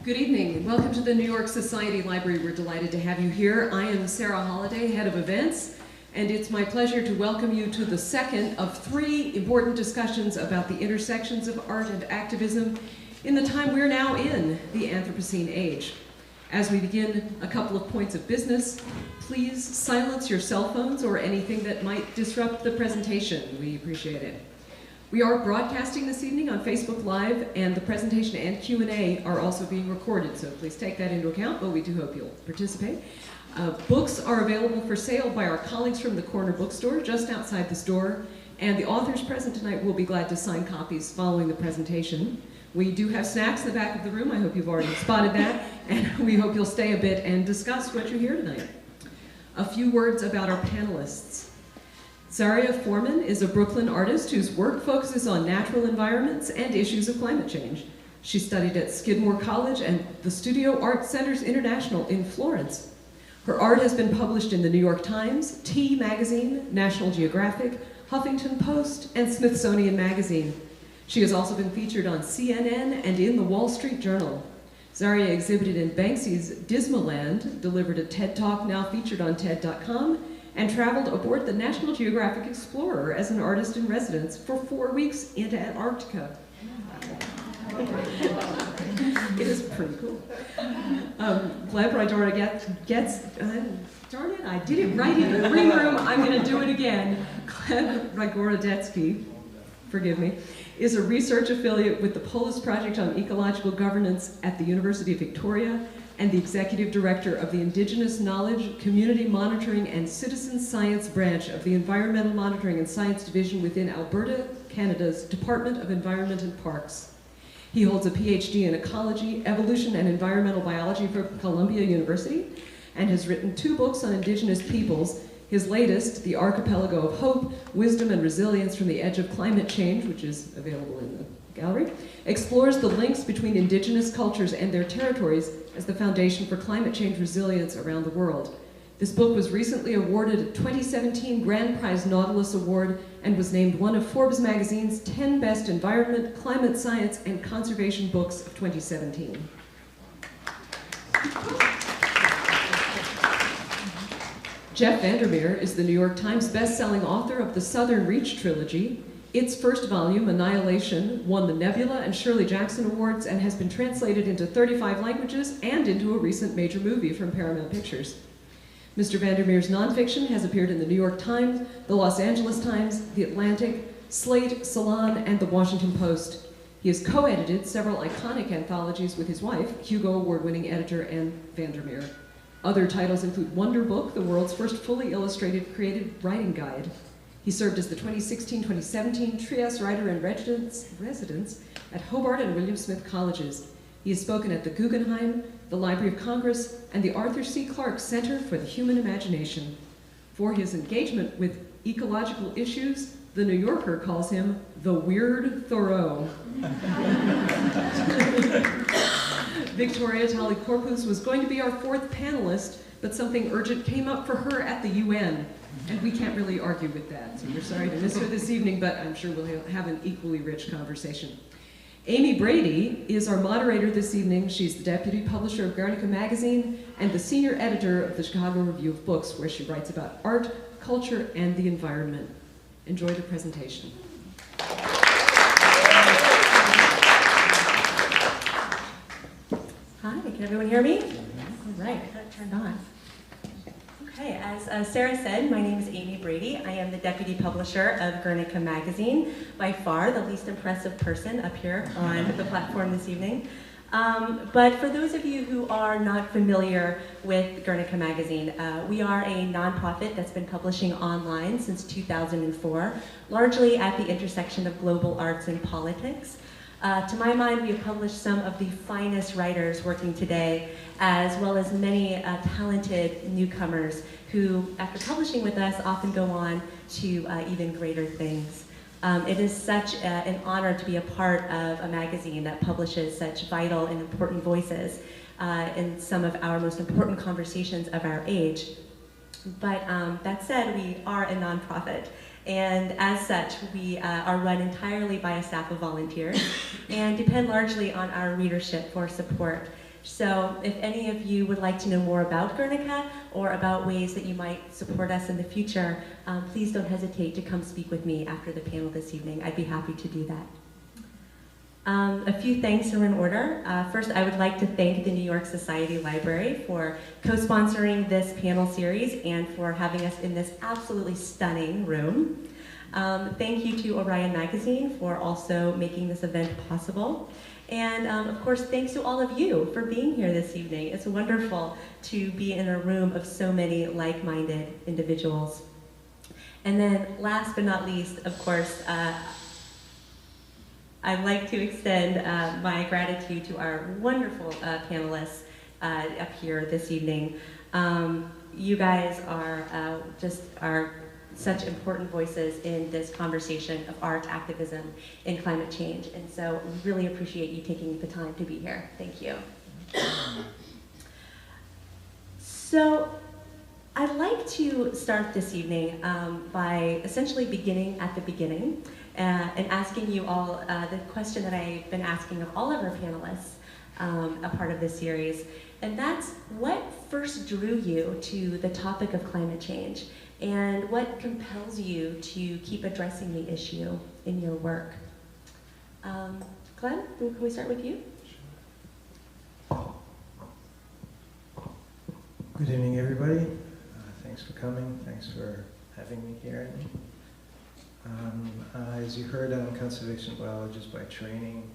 Good evening, and welcome to the New York Society Library. We're delighted to have you here. I am Sarah Holliday, head of events, and it's my pleasure to welcome you to the second of three important discussions about the intersections of art and activism in the time we're now in, the Anthropocene age. As we begin, a couple of points of business. Please silence your cell phones or anything that might disrupt the presentation. We appreciate it. We are broadcasting this evening on Facebook Live, and the presentation and Q&A are also being recorded, so please take that into account, but we do hope you'll participate. Books are available for sale by our colleagues from the corner bookstore just outside this door, and the authors present tonight will be glad to sign copies following the presentation. We do have snacks in the back of the room. I hope you've already spotted that, and we hope you'll stay a bit and discuss what you hear tonight. A few words about our panelists. Zaria Forman is a Brooklyn artist whose work focuses on natural environments and issues of climate change. She studied at Skidmore College and the Studio Art Centers International in Florence. Her art has been published in the New York Times, T Magazine, National Geographic, Huffington Post, and Smithsonian Magazine. She has also been featured on CNN and in the Wall Street Journal. Zaria exhibited in Banksy's Dismaland, delivered a TED Talk now featured on TED.com, and traveled aboard the National Geographic Explorer as an artist in residence for 4 weeks into Antarctica. It is pretty cool. Gleb Raygorodetsky, darn it, I did it right in the green room, I'm gonna do it again. Gleb Raygorodetsky, forgive me, is a research affiliate with the Polis Project on Ecological Governance at the University of Victoria and the executive director of the Indigenous Knowledge, Community Monitoring, and Citizen Science branch of the Environmental Monitoring and Science Division within Alberta, Canada's Department of Environment and Parks. He holds a PhD in ecology, evolution, and environmental biology from Columbia University, and has written 2 books on Indigenous peoples. His latest, The Archipelago of Hope, Wisdom and Resilience from the Edge of Climate Change, which is available in the gallery, explores the links between indigenous cultures and their territories as the foundation for climate change resilience around the world. This book was recently awarded a 2017 Grand Prize Nautilus Award and was named one of Forbes magazine's 10 best environment, climate science, and conservation books of 2017. Jeff VanderMeer is the New York Times best-selling author of the Southern Reach trilogy. Its first volume, Annihilation, won the Nebula and Shirley Jackson Awards and has been translated into 35 languages and into a recent major movie from Paramount Pictures. Mr. VanderMeer's nonfiction has appeared in the New York Times, the Los Angeles Times, the Atlantic, Slate, Salon, and the Washington Post. He has co-edited several iconic anthologies with his wife, Hugo Award-winning editor Anne VanderMeer. Other titles include Wonder Book, the world's first fully illustrated creative writing guide. He served as the 2016-2017 Trias Writer in Residence at Hobart and William Smith Colleges. He has spoken at the Guggenheim, the Library of Congress, and the Arthur C. Clarke Center for the Human Imagination. For his engagement with ecological issues, The New Yorker calls him the Weird Thoreau. Victoria Talley-Corpus was going to be our 4th panelist, but something urgent came up for her at the UN, and we can't really argue with that. So we're sorry to miss her this evening, but I'm sure we'll have an equally rich conversation. Amy Brady is our moderator this evening. She's the deputy publisher of Guernica magazine and the senior editor of the Chicago Review of Books, where she writes about art, culture, and the environment. Enjoy the presentation. Hi, can everyone hear me? All right, I got it turned on. Okay, as Sarah said, my name is Amy Brady. I am the deputy publisher of Guernica magazine, by far the least impressive person up here on the platform this evening. But for those of you who are not familiar with Guernica magazine, we are a nonprofit that's been publishing online since 2004, largely at the intersection of global arts and politics. To my mind, we have published some of the finest writers working today, as well as many talented newcomers who, after publishing with us, often go on to even greater things. It is such an honor to be a part of a magazine that publishes such vital and important voices in some of our most important conversations of our age. But that said, we are a nonprofit. And as such, we are run entirely by a staff of volunteers and depend largely on our readership for support. So if any of you would like to know more about Guernica or about ways that you might support us in the future, please don't hesitate to come speak with me after the panel this evening. I'd be happy to do that. A few thanks are in order. First, I would like to thank the New York Society Library for co-sponsoring this panel series and for having us in this absolutely stunning room. Thank you to Orion Magazine for also making this event possible. And of course, thanks to all of you for being here this evening. It's wonderful to be in a room of so many like-minded individuals. And then last but not least, of course, I'd like to extend my gratitude to our wonderful panelists up here this evening. You guys are are such important voices in this conversation of art, activism, and climate change. And so we really appreciate you taking the time to be here. Thank you. So I'd like to start this evening by essentially beginning at the beginning and asking you all the question that I've been asking of all of our panelists, a part of this series, and that's what first drew you to the topic of climate change, and what compels you to keep addressing the issue in your work? Gleb, can we start with you? Good evening, everybody. Thanks for coming. Thanks for having me here. As you heard, I'm a conservation biologist by training.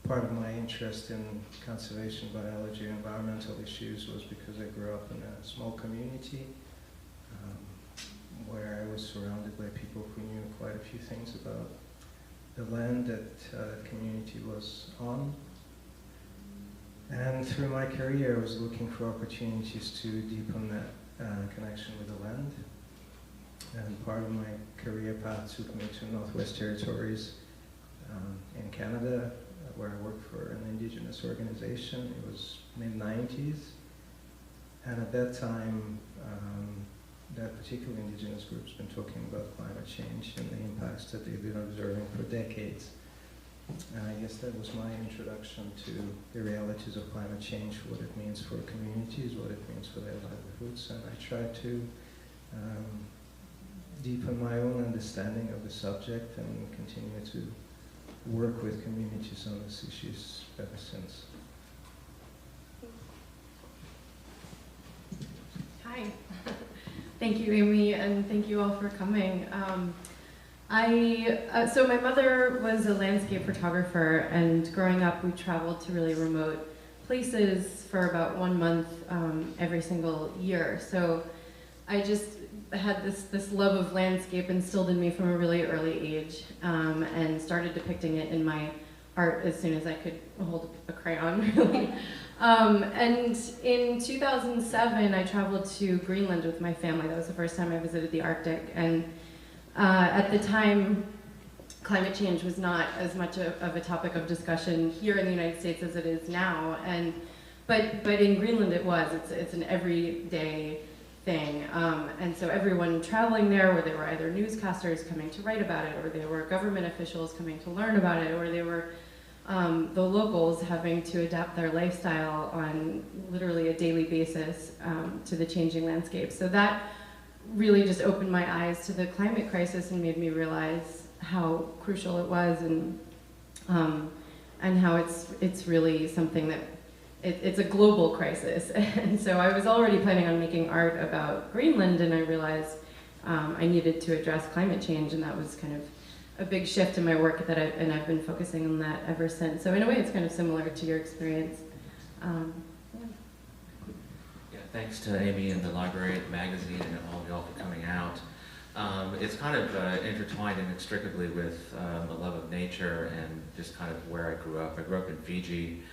Part of my interest in conservation biology and environmental issues was because I grew up in a small community where I was surrounded by people who knew quite a few things about the land that the community was on. And through my career, I was looking for opportunities to deepen that connection with the land. And part of my career path took me to Northwest Territories in Canada, where I worked for an indigenous organization. It was mid-90s. And at that time, that particular indigenous group's been talking about climate change and the impacts that they've been observing for decades. And I guess that was my introduction to the realities of climate change, what it means for communities, what it means for their livelihoods. And I tried to deepen my own understanding of the subject and continue to work with communities on these issues ever since. Hi. Thank you, Amy, and thank you all for coming. So my mother was a landscape photographer, and growing up we traveled to really remote places for about 1 month every single year. So I just had this love of landscape instilled in me from a really early age, and started depicting it in my art as soon as I could hold a crayon, really. And in 2007, I traveled to Greenland with my family. That was the first time I visited the Arctic. And at the time, climate change was not as much of a topic of discussion here in the United States as it is now. But in Greenland it was. It's an everyday thing. And so everyone traveling there, where they were either newscasters coming to write about it, or they were government officials coming to learn about it, or they were the locals having to adapt their lifestyle on literally a daily basis to the changing landscape. So that really just opened my eyes to the climate crisis and made me realize how crucial it was, and how it's really something that it's a global crisis. And so I was already planning on making art about Greenland, and I realized I needed to address climate change, and that was kind of a big shift in my work and I've been focusing on that ever since. So in a way, it's kind of similar to your experience. Yeah, thanks to Amy and the library and the magazine and all of y'all for coming out. It's kind of intertwined inextricably with a love of nature and just kind of where I grew up. I grew up in Fiji,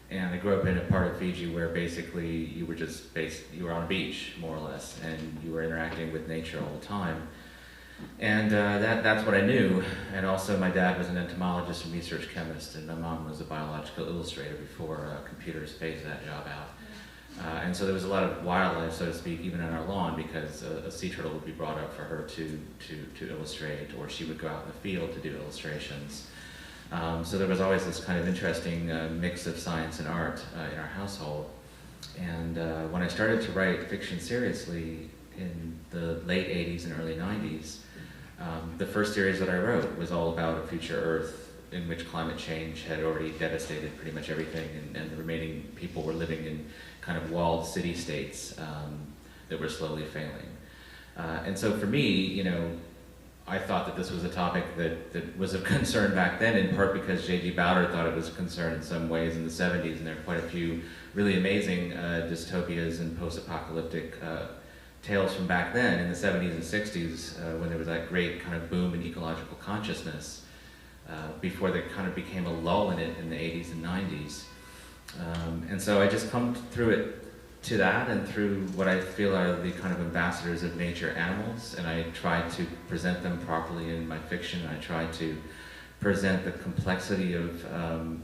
and I grew up in a part of Fiji where basically you were on a beach, more or less, and you were interacting with nature all the time. And that's what I knew. And also my dad was an entomologist and research chemist, and my mom was a biological illustrator before computers phased that job out. And so there was a lot of wildlife, so to speak, even on our lawn, because a sea turtle would be brought up for her to illustrate, or she would go out in the field to do illustrations. So there was always this kind of interesting mix of science and art in our household. And when I started to write fiction seriously in the late 80s and early 90s, the first series that I wrote was all about a future Earth in which climate change had already devastated pretty much everything, and the remaining people were living in kind of walled city-states that were slowly failing. And so for me, you know, I thought that this was a topic that was of concern back then, in part because J.G. Ballard thought it was a concern in some ways in the 70s, and there are quite a few really amazing dystopias and post-apocalyptic tales from back then in the 70s and 60s when there was that great kind of boom in ecological consciousness before there kind of became a lull in it in the 80s and 90s. And so I just come through it to that and through what I feel are the kind of ambassadors of nature animals, and I try to present them properly in my fiction. I try to present the complexity of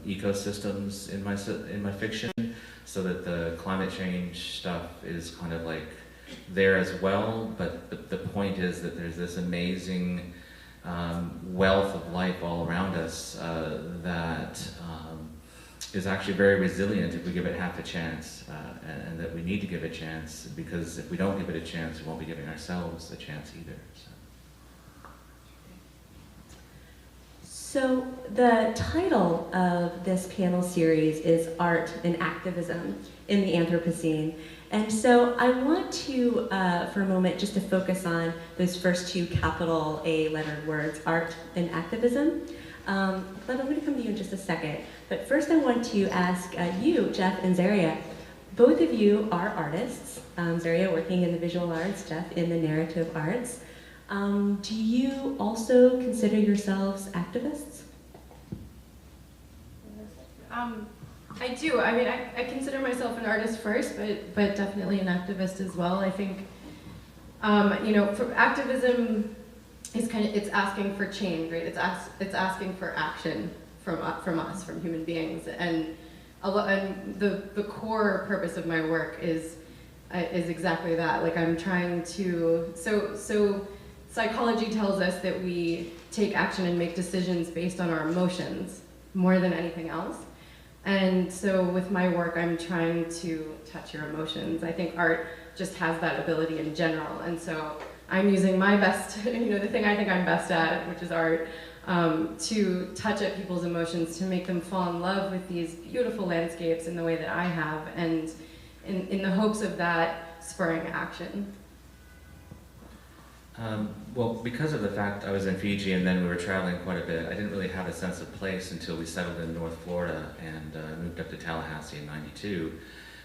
ecosystems in my fiction, so that the climate change stuff is kind of like there as well, but the point is that there's this amazing wealth of life all around us that is actually very resilient if we give it half a chance, and that we need to give it a chance, because if we don't give it a chance, we won't be giving ourselves a chance either. So the title of this panel series is Art and Activism in the Anthropocene. And so I want to, for a moment, just to focus on those first two capital A lettered words, art and activism. But I'm going to come to you in just a second. But first I want to ask you, Jeff and Zaria, both of you are artists. Zaria working in the visual arts, Jeff in the narrative arts. Do you also consider yourselves activists? I do. I mean, I consider myself an artist first, but definitely an activist as well. I think, you know, for activism is it's asking for change, right? It's asking for action from us, from human beings, and the core purpose of my work is exactly that. Like, I'm trying to so psychology tells us that we take action and make decisions based on our emotions more than anything else. And so with my work, I'm trying to touch your emotions. I think art just has that ability in general. And so I'm using my best, you know, the thing I think I'm best at, which is art, to touch at people's emotions, to make them fall in love with these beautiful landscapes in the way that I have, and in the hopes of that spurring action. Well, because of the fact I was in Fiji and then we were traveling quite a bit, I didn't really have a sense of place until we settled in North Florida and moved up to Tallahassee in '92.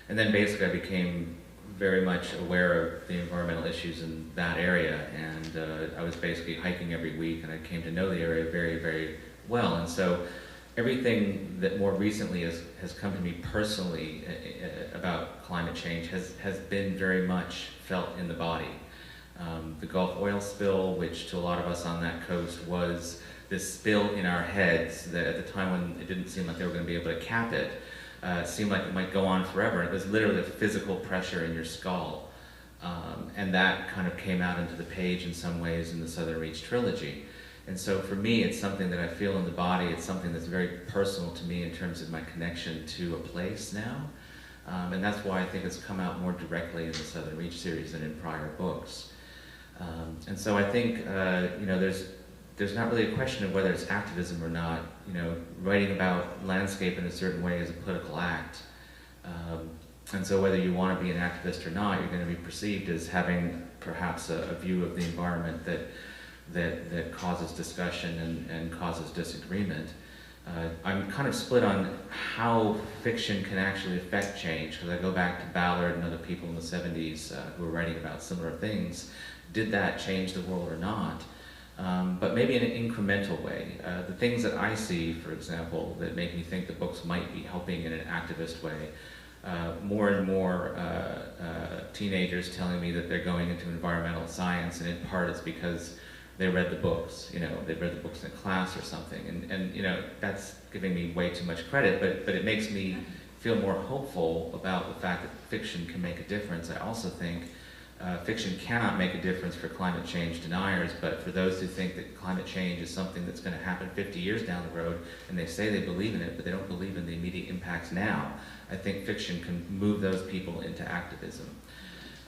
And then basically I became very much aware of the environmental issues in that area, and I was basically hiking every week, and I came to know the area very, very well. And so everything that more recently has come to me personally about climate change has been very much felt in the body. The Gulf oil spill, which to a lot of us on that coast was this spill in our heads that at the time when it didn't seem like they were going to be able to cap it, seemed like it might go on forever. It was literally a physical pressure in your skull. And that kind of came out into the page in some ways in the Southern Reach trilogy. And so for me, it's something that I feel in the body. It's something that's very personal to me in terms of my connection to a place now. And that's why I think it's come out more directly in the Southern Reach series than in prior books. And so I think, you know, there's not really a question of whether it's activism or not. You know, writing about landscape in a certain way is a political act. And so whether you want to be an activist or not, you're going to be perceived as having perhaps a view of the environment that causes discussion and causes disagreement. I'm kind of split on how fiction can actually affect change, because I go back to Ballard and other people in the 70s who were writing about similar things. Did that change the world or not? But maybe in an incremental way. The things that I see, for example, that make me think the books might be helping in an activist way, more and more teenagers telling me that they're going into environmental science, and in part it's because they read the books, you know, they read the books in class or something, and you know, that's giving me way too much credit, but it makes me feel more hopeful about the fact that fiction can make a difference. I also think fiction cannot make a difference for climate change deniers, but for those who think that climate change is something that's going to happen 50 years down the road, and they say they believe in it, but they don't believe in the immediate impacts now, I think fiction can move those people into activism.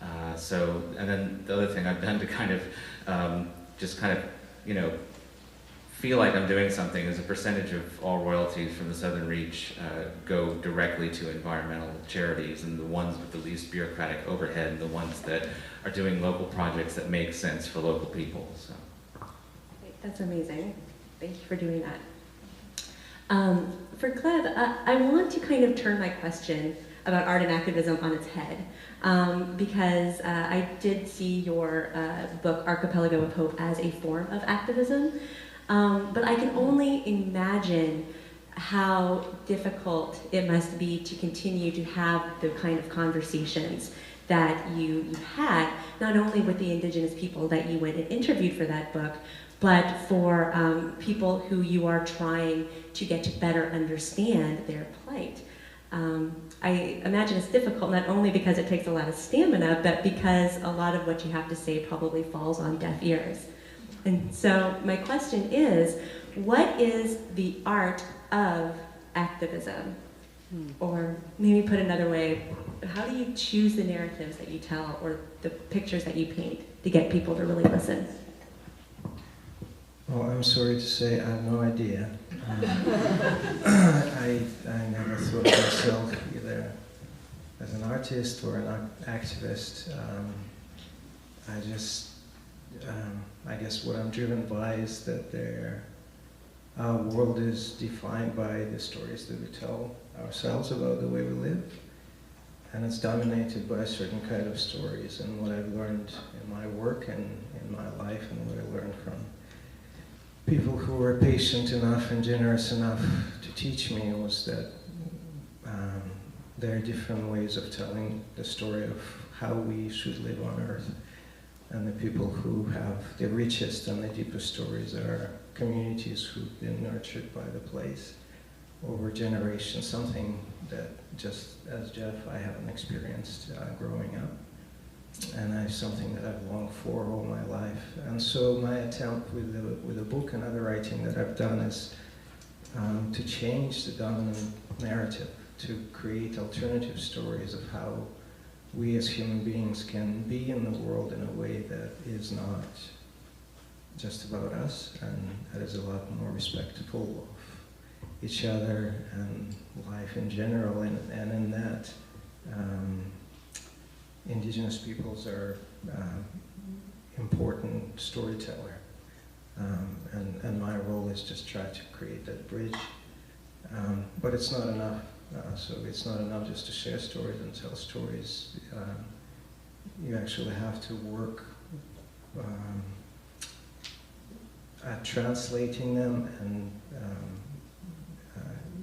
And then the other thing I've done to kind of, just kind of, you know, feel like I'm doing something is a percentage of all royalties from the Southern Reach go directly to environmental charities, and the ones with the least bureaucratic overhead, and the ones that are doing local projects that make sense for local people. So. That's amazing. Thank you for doing that. For Gleb, I want to kind of turn my question about art and activism on its head, because I did see your book, Archipelago of Hope, as a form of activism. But I can only imagine how difficult it must be to continue to have the kind of conversations that you had, not only with the indigenous people that you went and interviewed for that book, but for people who you are trying to get to better understand their plight. I imagine it's difficult not only because it takes a lot of stamina, but because a lot of what you have to say probably falls on deaf ears. And so my question is, what is the art of activism? Or maybe put another way, how do you choose the narratives that you tell or the pictures that you paint to get people to really listen? Well, I'm sorry to say I have no idea. I never thought of myself either as an artist or an activist. I guess what I'm driven by is that our world is defined by the stories that we tell ourselves about the way we live. And it's dominated by a certain kind of stories. And what I've learned in my work and in my life, and what I learned from people who were patient enough and generous enough to teach me, was that there are different ways of telling the story of how we should live on Earth. And the people who have the richest and the deepest stories are communities who've been nurtured by the place over generations, something that, just as Jeff, I haven't experienced growing up. And something that I've longed for all my life. And so my attempt with the book and other writing that I've done is to change the dominant narrative, to create alternative stories of how we as human beings can be in the world in a way that is not just about us, and that is a lot more respectful of each other and life in general. And in that, indigenous peoples are important storyteller. And my role is just try to create that bridge. But it's not enough. So it's not enough just to share stories and tell stories. You actually have to work at translating them, and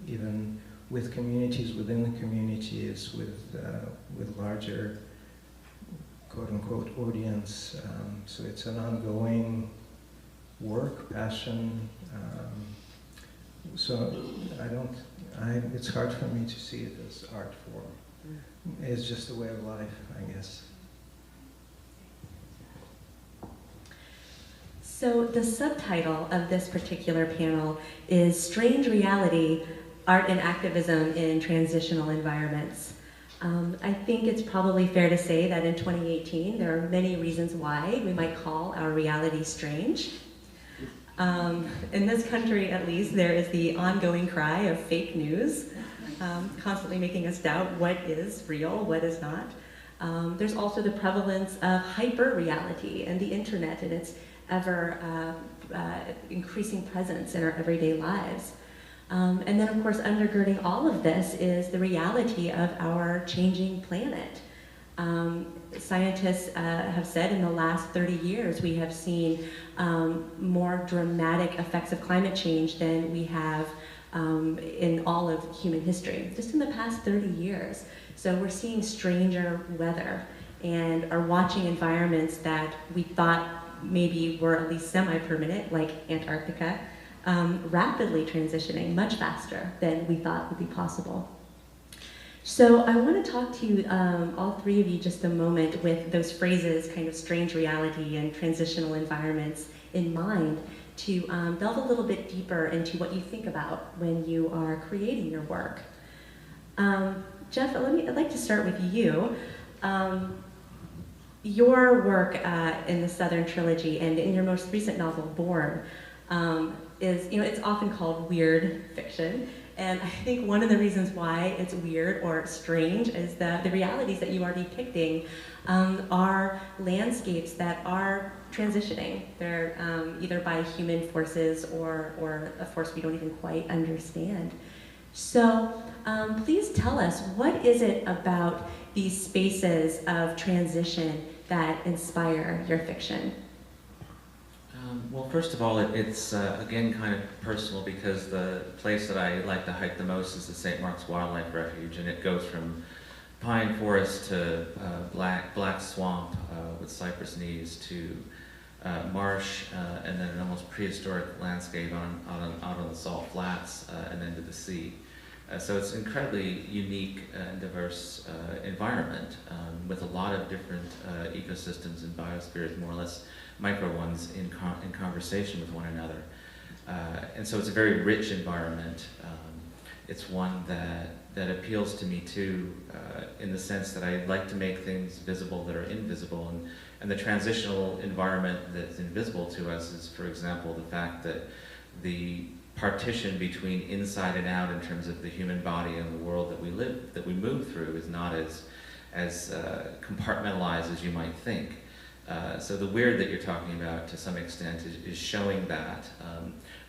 even with communities within the communities, with larger quote-unquote audience. So it's an ongoing work, passion. So it's hard for me to see it as art form. It's just a way of life, I guess. So the subtitle of this particular panel is Strange Reality, Art and Activism in Transitional Environments. I think it's probably fair to say that in 2018, there are many reasons why we might call our reality strange. In this country, at least, there is the ongoing cry of fake news, constantly making us doubt what is real, what is not. There's also the prevalence of hyper-reality and the internet and its ever increasing presence in our everyday lives. And then, of course, undergirding all of this is the reality of our changing planet. Scientists have said in the last 30 years we have seen more dramatic effects of climate change than we have in all of human history, just in the past 30 years. So we're seeing stranger weather and are watching environments that we thought maybe were at least semi-permanent, like Antarctica, rapidly transitioning much faster than we thought would be possible. So I want to talk to you, all three of you, just a moment with those phrases, kind of strange reality and transitional environments in mind, to delve a little bit deeper into what you think about when you are creating your work. Jeff, I'd like to start with you. Your work in the Southern Trilogy and in your most recent novel, Born, is, it's often called weird fiction. And I think one of the reasons why it's weird or strange is that the realities that you are depicting are landscapes that are transitioning. They're either by human forces or a force we don't even quite understand. So please tell us, what is it about these spaces of transition that inspire your fiction? Well, first of all, it's again kind of personal, because the place that I like to hike the most is the St. Mark's Wildlife Refuge, and it goes from pine forest to black swamp with cypress knees to marsh, and then an almost prehistoric landscape out on the salt flats, and then to the sea. So it's an incredibly unique and diverse environment with a lot of different ecosystems and biospheres, more or less micro ones, in conversation with one another. And so it's a very rich environment. It's one that appeals to me too, in the sense that I like to make things visible that are invisible. And the transitional environment that's invisible to us is, for example, the fact that the partition between inside and out in terms of the human body and the world that we move through is not as compartmentalized as you might think. So the weird that you're talking about, to some extent, is showing that,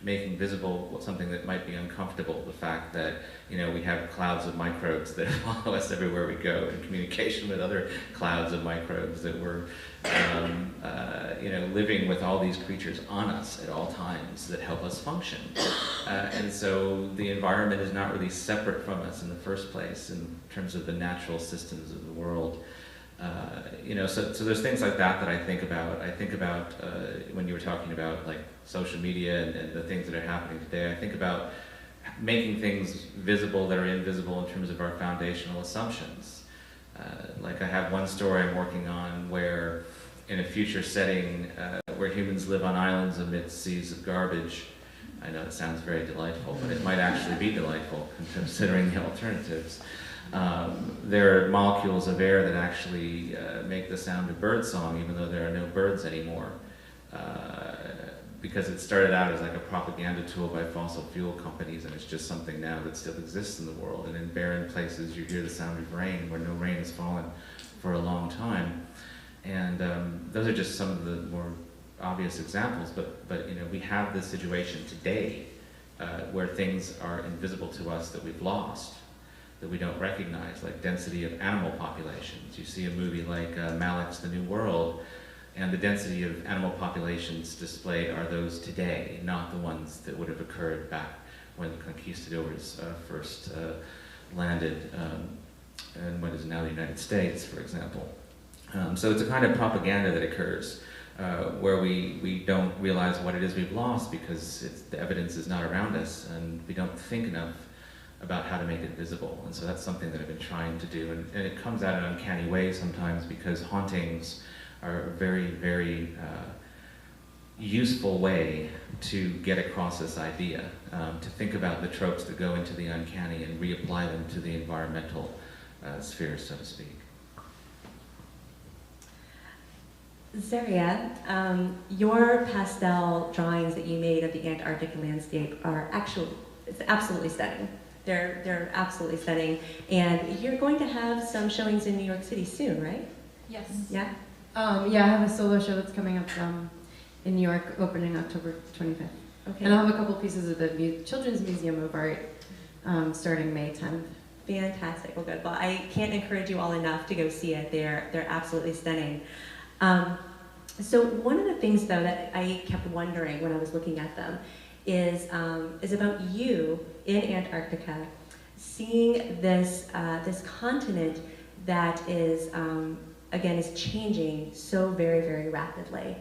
making visible something that might be uncomfortable. The fact that, we have clouds of microbes that follow us everywhere we go, in communication with other clouds of microbes, that we're, living with all these creatures on us at all times that help us function. And so the environment is not really separate from us in the first place in terms of the natural systems of the world. So there's things like that I think about. I think about, when you were talking about like social media and the things that are happening today, I think about making things visible that are invisible in terms of our foundational assumptions. Like I have one story I'm working on where, in a future setting where humans live on islands amidst seas of garbage. I know it sounds very delightful, but it might actually be delightful considering the alternatives. There are molecules of air that actually make the sound of birdsong, even though there are no birds anymore. Because it started out as like a propaganda tool by fossil fuel companies, and it's just something now that still exists in the world. And in barren places, you hear the sound of rain, where no rain has fallen for a long time. And those are just some of the more obvious examples, but we have this situation today where things are invisible to us that we've lost, that we don't recognize, like density of animal populations. You see a movie like Malik's The New World, and the density of animal populations displayed are those today, not the ones that would have occurred back when the conquistadors first landed in what is now the United States, for example. So it's a kind of propaganda that occurs where we don't realize what it is we've lost because the evidence is not around us, and we don't think enough about how to make it visible. And so that's something that I've been trying to do. And it comes out in an uncanny way sometimes, because hauntings are a very, very useful way to get across this idea, to think about the tropes that go into the uncanny and reapply them to the environmental sphere, so to speak. Zaria, your pastel drawings that you made of the Antarctic landscape are it's absolutely stunning. They're absolutely stunning. And you're going to have some showings in New York City soon, right? Yes. Yeah? Yeah, I have a solo show that's coming up in New York, opening October 25th. Okay. And I'll have a couple pieces of the Children's Museum of Art starting May 10th. Fantastic. Well, good. Well, I can't encourage you all enough to go see it. They're absolutely stunning. So one of the things, though, that I kept wondering when I was looking at them is about you in Antarctica, seeing this continent that is again is changing so very, very rapidly.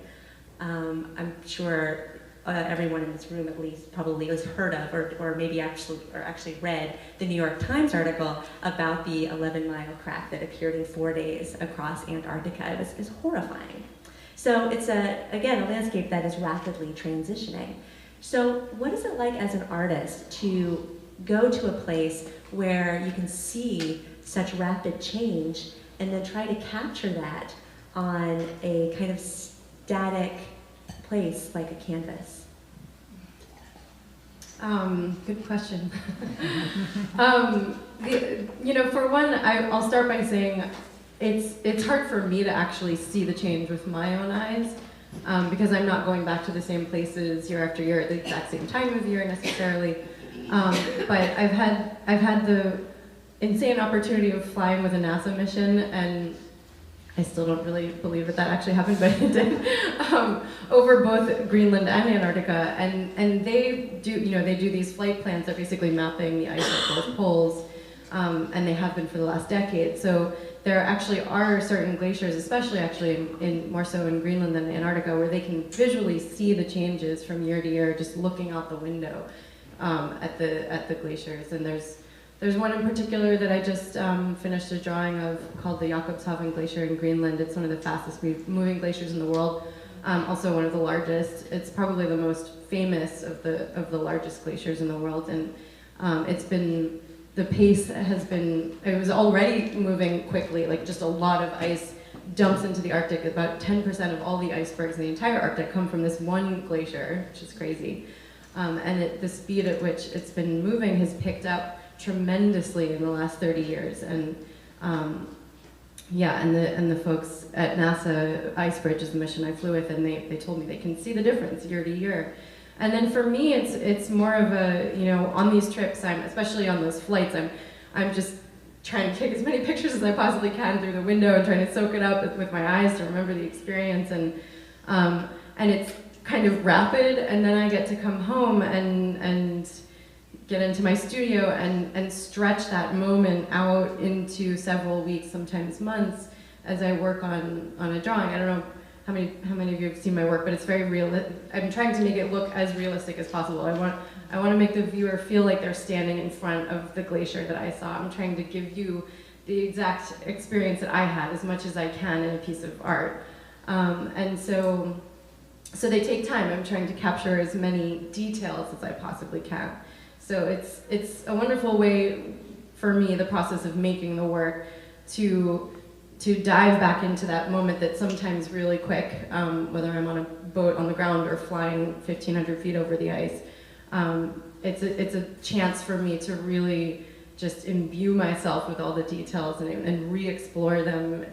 I'm sure everyone in this room at least probably has heard of, or maybe actually read the New York Times article about the 11-mile crack that appeared in 4 days across Antarctica. It was horrifying. So it's, again, a landscape that is rapidly transitioning. So what is it like as an artist to go to a place where you can see such rapid change and then try to capture that on a kind of static place like a canvas? Good question. You know, for one, I'll start by saying it's hard for me to actually see the change with my own eyes, because I'm not going back to the same places year after year at the exact same time of year necessarily. But I've had the insane opportunity of flying with a NASA mission, and I still don't really believe that actually happened, but it did, over both Greenland and Antarctica, and they do, you know, they do these flight plans that basically mapping the ice at both poles, and they have been for the last decade. So there actually are certain glaciers, especially actually in more so in Greenland than Antarctica, where they can visually see the changes from year to year just looking out the window at the glaciers. And there's one in particular that I just finished a drawing of called the Jakobshavn Glacier in Greenland. It's one of the fastest moving glaciers in the world, also one of the largest. It's probably the most famous of the largest glaciers in the world, and the pace has been, it was already moving quickly, like just a lot of ice dumps into the Arctic. About 10% of all the icebergs in the entire Arctic come from this one glacier, which is crazy. And the speed at which it's been moving has picked up tremendously in the last 30 years. And yeah, and the folks at NASA, Icebridge is the mission I flew with, and they told me they can see the difference year to year. And then for me, it's more of a, you know, on these trips, especially on those flights, I'm just trying to take as many pictures as I possibly can through the window and trying to soak it up with my eyes to remember the experience. And it's kind of rapid, and then I get to come home and get into my studio and stretch that moment out into several weeks, sometimes months, as I work on a drawing. I don't know how many of you have seen my work, but it's very real. I'm trying to make it look as realistic as possible. I want to make the viewer feel like they're standing in front of the glacier that I saw. I'm trying to give you the exact experience that I had as much as I can in a piece of art. And so they take time. I'm trying to capture as many details as I possibly can. So it's a wonderful way for me, the process of making the work, to dive back into that moment that's sometimes really quick, whether I'm on a boat on the ground or flying 1,500 feet over the ice. It's a chance for me to really just imbue myself with all the details and re-explore them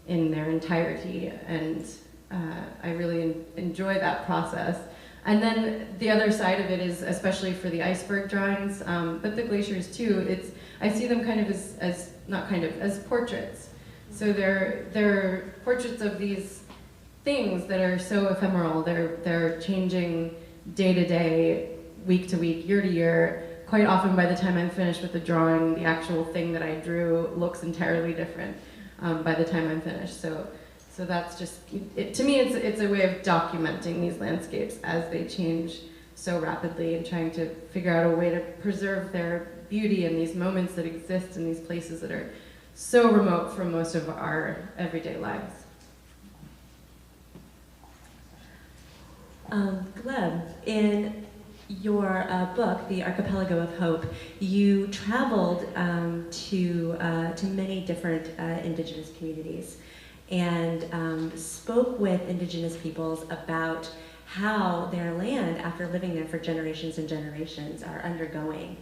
in their entirety. And I really enjoy that process. And then the other side of it is, especially for the iceberg drawings, but the glaciers too, I see them kind of as portraits. So they're portraits of these things that are so ephemeral. They're changing day to day, week to week, year to year. Quite often by the time I'm finished with the drawing, the actual thing that I drew looks entirely different by the time I'm finished. So that's just, to me, it's a way of documenting these landscapes as they change so rapidly and trying to figure out a way to preserve their beauty in these moments that exist in these places that are so remote from most of our everyday lives. Gleb, in your book, The Archipelago of Hope, you traveled to many different indigenous communities and spoke with indigenous peoples about how their land, after living there for generations and generations, are undergoing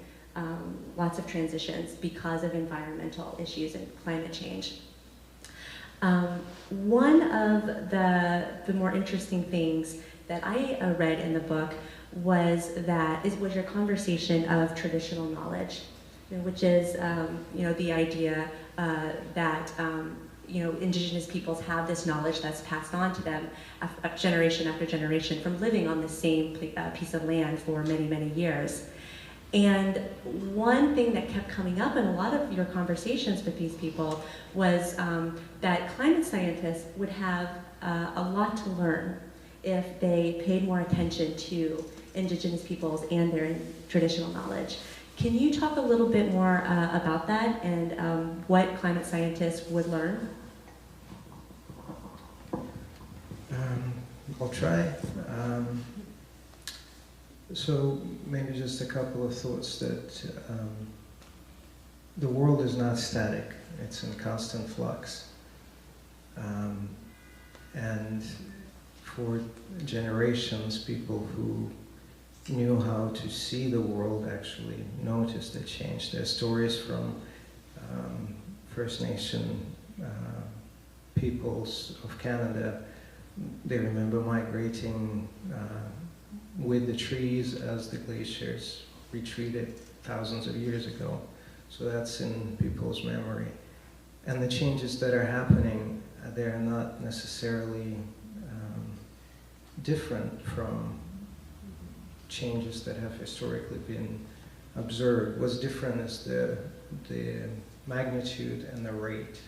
lots of transitions because of environmental issues and climate change. One of the more interesting things that I read in the book was your conversation of traditional knowledge, which is the idea that indigenous peoples have this knowledge that's passed on to them generation after generation from living on the same piece of land for many, many years. And one thing that kept coming up in a lot of your conversations with these people was that climate scientists would have a lot to learn if they paid more attention to indigenous peoples and their traditional knowledge. Can you talk a little bit more about that and what climate scientists would learn? I'll try. So maybe just a couple of thoughts that the world is not static. It's in constant flux. And for generations, people who knew how to see the world actually noticed the change. There are stories from First Nation peoples of Canada. They remember migrating with the trees as the glaciers retreated thousands of years ago. So that's in people's memory. And the changes that are happening, they're not necessarily different from changes that have historically been observed. What's different is the magnitude and the rate.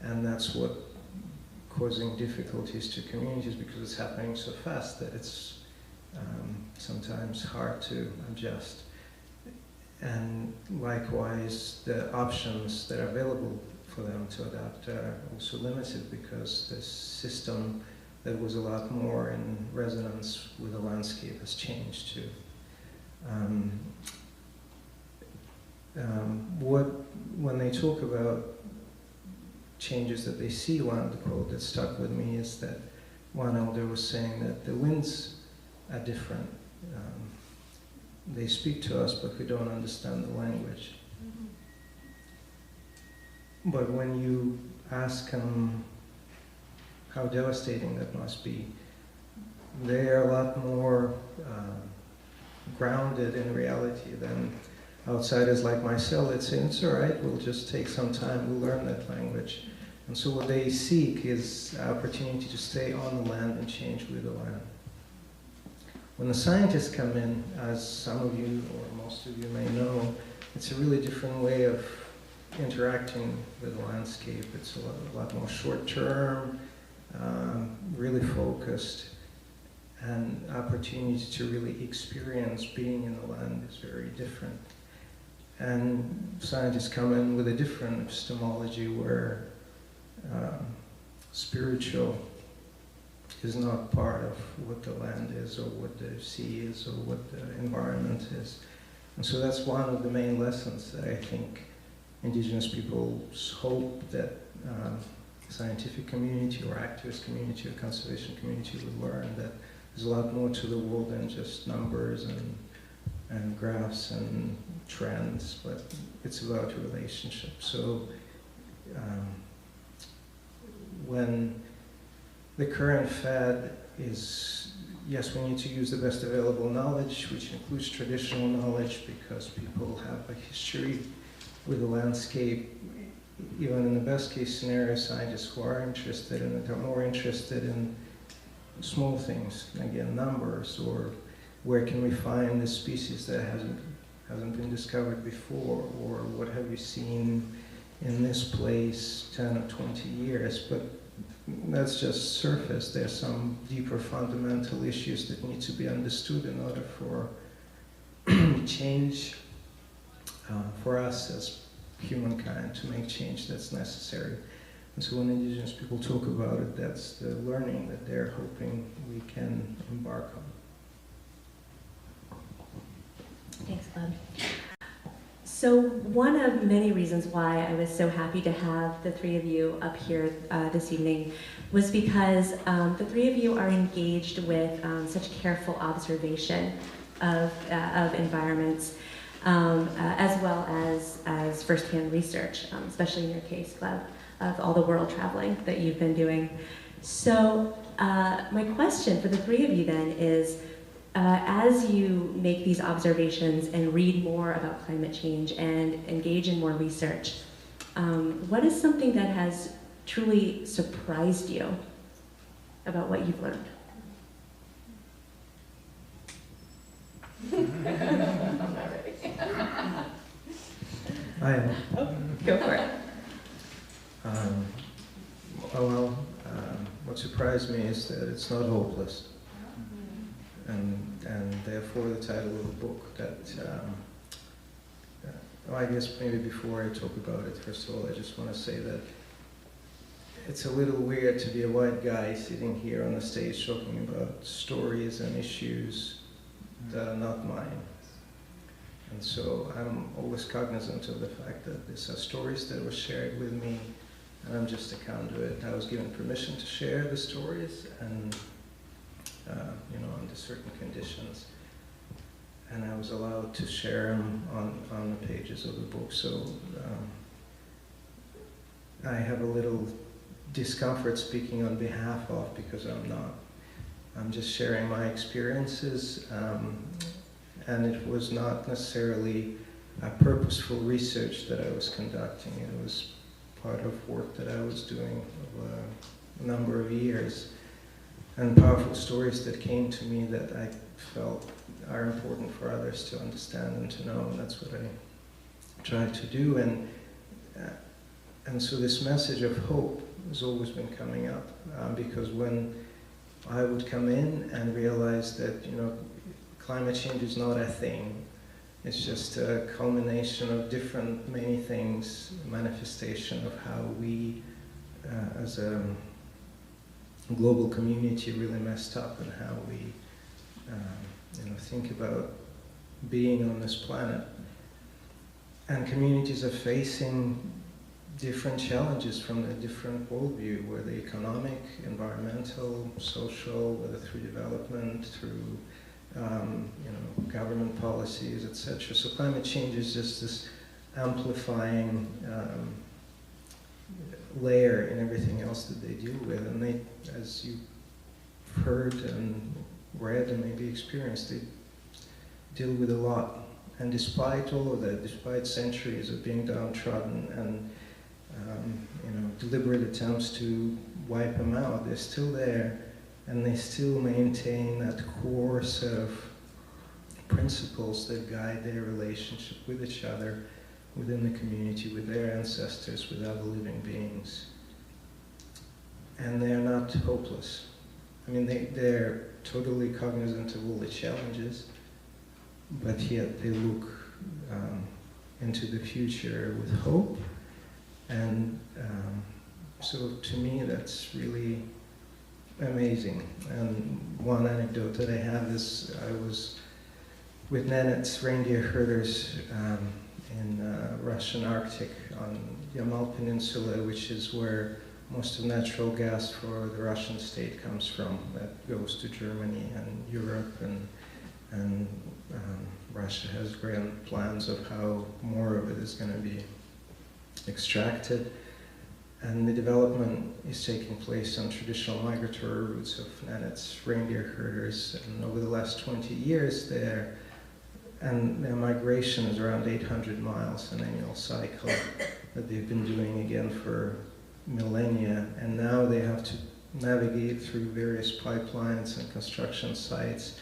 And that's what causing difficulties to communities, because it's happening so fast that it's sometimes hard to adjust. And likewise, the options that are available for them to adapt are also limited, because the system that was a lot more in resonance with the landscape has changed too. When they talk about changes that they see, one of the quote that stuck with me is that one elder was saying that the winds are different. They speak to us, but we don't understand the language. Mm-hmm. But when you ask them how devastating that must be, they are a lot more grounded in reality than outsiders like myself that say, it's all right, we'll just take some time, we'll learn that language. And so what they seek is an opportunity to stay on the land and change with the land. When the scientists come in, as some of you or most of you may know, it's a really different way of interacting with the landscape. It's a lot more short-term, really focused, and opportunity to really experience being in the land is very different. And scientists come in with a different epistemology where spiritual is not part of what the land is or what the sea is or what the environment is. And so that's one of the main lessons that I think indigenous peoples hope that scientific community or activist community or conservation community would learn, that there's a lot more to the world than just numbers and graphs and trends, but it's about relationships. So when the current fad is, yes, we need to use the best available knowledge, which includes traditional knowledge, because people have a history with the landscape. Even in the best case scenario, scientists who are interested in it are more interested in small things, again, numbers, or where can we find the species that hasn't been discovered before, or what have you seen in this place 10 or 20 years. But that's just surface. There's some deeper fundamental issues that need to be understood in order for change for us as humankind to make change that's necessary. And so when indigenous people talk about it, that's the learning that they're hoping we can embark on. Thanks, Gleb. So one of many reasons why I was so happy to have the three of you up here this evening was because the three of you are engaged with such careful observation of environments, as well as firsthand research, especially in your case, Gleb, of all the world traveling that you've been doing. So my question for the three of you then is, as you make these observations and read more about climate change and engage in more research, what is something that has truly surprised you about what you've learned? I am. Go for it. What surprised me is that it's not hopeless. And therefore the title of the book that, well, I guess maybe before I talk about it, first of all, I just want to say that it's a little weird to be a white guy sitting here on the stage talking about stories and issues that are not mine. And so I'm always cognizant of the fact that these are stories that were shared with me, and I'm just a conduit. I was given permission to share the stories, and you know, under certain conditions. And I was allowed to share them on the pages of the book. So I have a little discomfort speaking on behalf of, because I'm not. I'm just sharing my experiences, and it was not necessarily a purposeful research that I was conducting. It was part of work that I was doing over a number of years, and powerful stories that came to me that I felt are important for others to understand and to know, and that's what I tried to do. And so this message of hope has always been coming up, because when I would come in and realize that, you know, climate change is not a thing, it's just a culmination of different, many things, manifestation of how we, as a global community, really messed up, and how we, you know, think about being on this planet. And communities are facing different challenges from a different worldview, whether economic, environmental, social, whether through development, through you know, government policies, etc. So climate change is just this amplifying layer in everything else that they deal with. And they, as you've heard and read and maybe experienced, they deal with a lot. And despite all of that, despite centuries of being downtrodden and you know, deliberate attempts to wipe them out, they're still there, and they still maintain that core set of principles that guide their relationship with each other, within the community, with their ancestors, with other living beings. And they're not hopeless. I mean, they're totally cognizant of all the challenges, but yet they look into the future with hope. And so to me, that's really amazing. And one anecdote that I have is I was with Nenets reindeer herders in Russian Arctic on Yamal Peninsula, which is where most of natural gas for the Russian state comes from. That goes to Germany and Europe, and Russia has grand plans of how more of it is going to be extracted. And the development is taking place on traditional migratory routes of Nenets reindeer herders. And over the last 20 years, their migration is around 800 miles, an annual cycle that they've been doing again for millennia. And now they have to navigate through various pipelines and construction sites.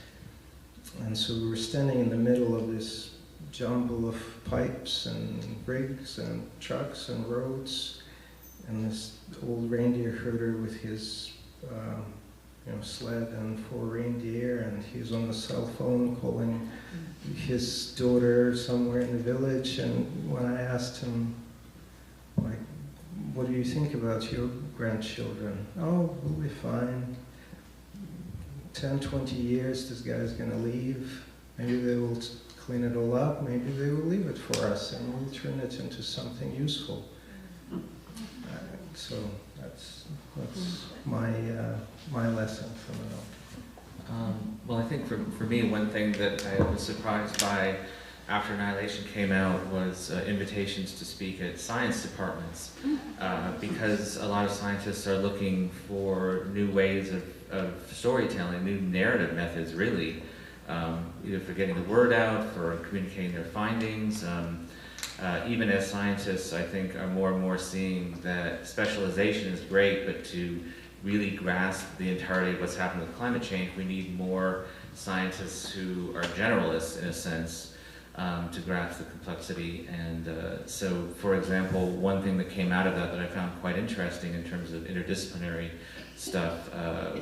And so we were standing in the middle of this jumble of pipes and rigs and trucks and roads, and this old reindeer herder with his you know, sled and 4 reindeer, and he's on the cell phone calling his daughter somewhere in the village. And when I asked him, like, what do you think about your grandchildren? Oh, we'll be fine. 10, 20 years, this guy's gonna leave. Maybe they will clean it all up, maybe they will leave it for us and we'll turn it into something useful. So that's my lesson from it all. Well, I think for me, one thing that I was surprised by after Annihilation came out was invitations to speak at science departments, because a lot of scientists are looking for new ways of storytelling, new narrative methods, really, either for getting the word out, for communicating their findings. Even as scientists, I think, are more and more seeing that specialization is great, but to really grasp the entirety of what's happening with climate change, we need more scientists who are generalists, in a sense, to grasp the complexity. And so, for example, one thing that came out of that I found quite interesting in terms of interdisciplinary stuff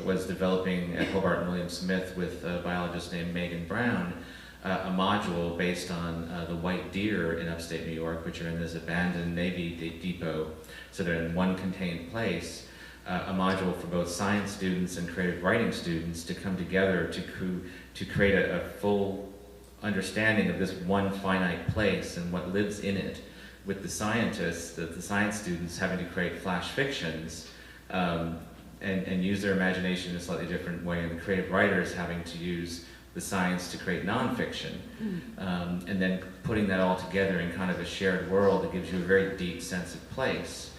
was developing at Hobart and William Smith with a biologist named Megan Brown, a module based on the white deer in upstate New York, which are in this abandoned Navy depot. So they're in one contained place, a module for both science students and creative writing students to come together to create a full understanding of this one finite place and what lives in it, with the scientists, the science students having to create flash fictions and use their imagination in a slightly different way, and the creative writers having to use the science to create nonfiction, and then putting that all together in kind of a shared world that gives you a very deep sense of place,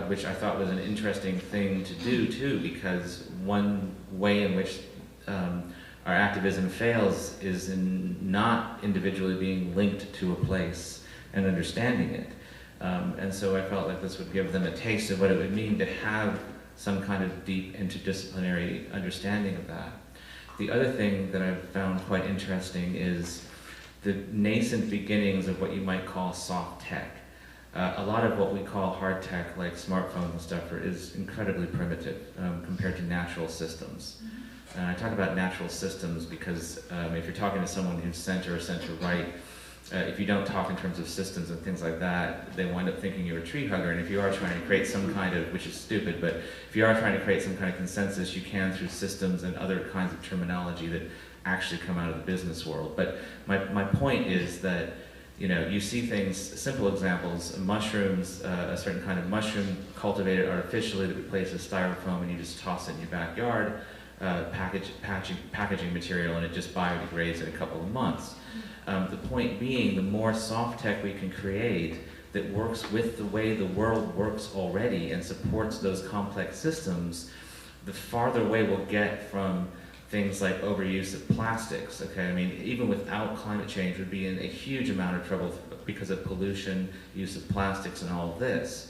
which I thought was an interesting thing to do too, because one way in which our activism fails is in not individually being linked to a place and understanding it. And so I felt like this would give them a taste of what it would mean to have some kind of deep interdisciplinary understanding of that. The other thing that I've found quite interesting is the nascent beginnings of what you might call soft tech. A lot of what we call hard tech, like smartphones and stuff, is incredibly primitive compared to natural systems. And I talk about natural systems because if you're talking to someone who's center or center-right, if you don't talk in terms of systems and things like that, they wind up thinking you're a tree hugger. And if you are trying to create some kind of, which is stupid, but if you are trying to create some kind of consensus, you can through systems and other kinds of terminology that actually come out of the business world. But my point is that, you know, you see things, simple examples, mushrooms, a certain kind of mushroom cultivated artificially that replaces styrofoam, and you just toss it in your backyard, packaging material, and it just biodegrades in a couple of months. The point being, the more soft tech we can create that works with the way the world works already and supports those complex systems, the farther away we'll get from things like overuse of plastics. Okay, I mean, even without climate change, we'd be in a huge amount of trouble because of pollution, use of plastics, and all of this.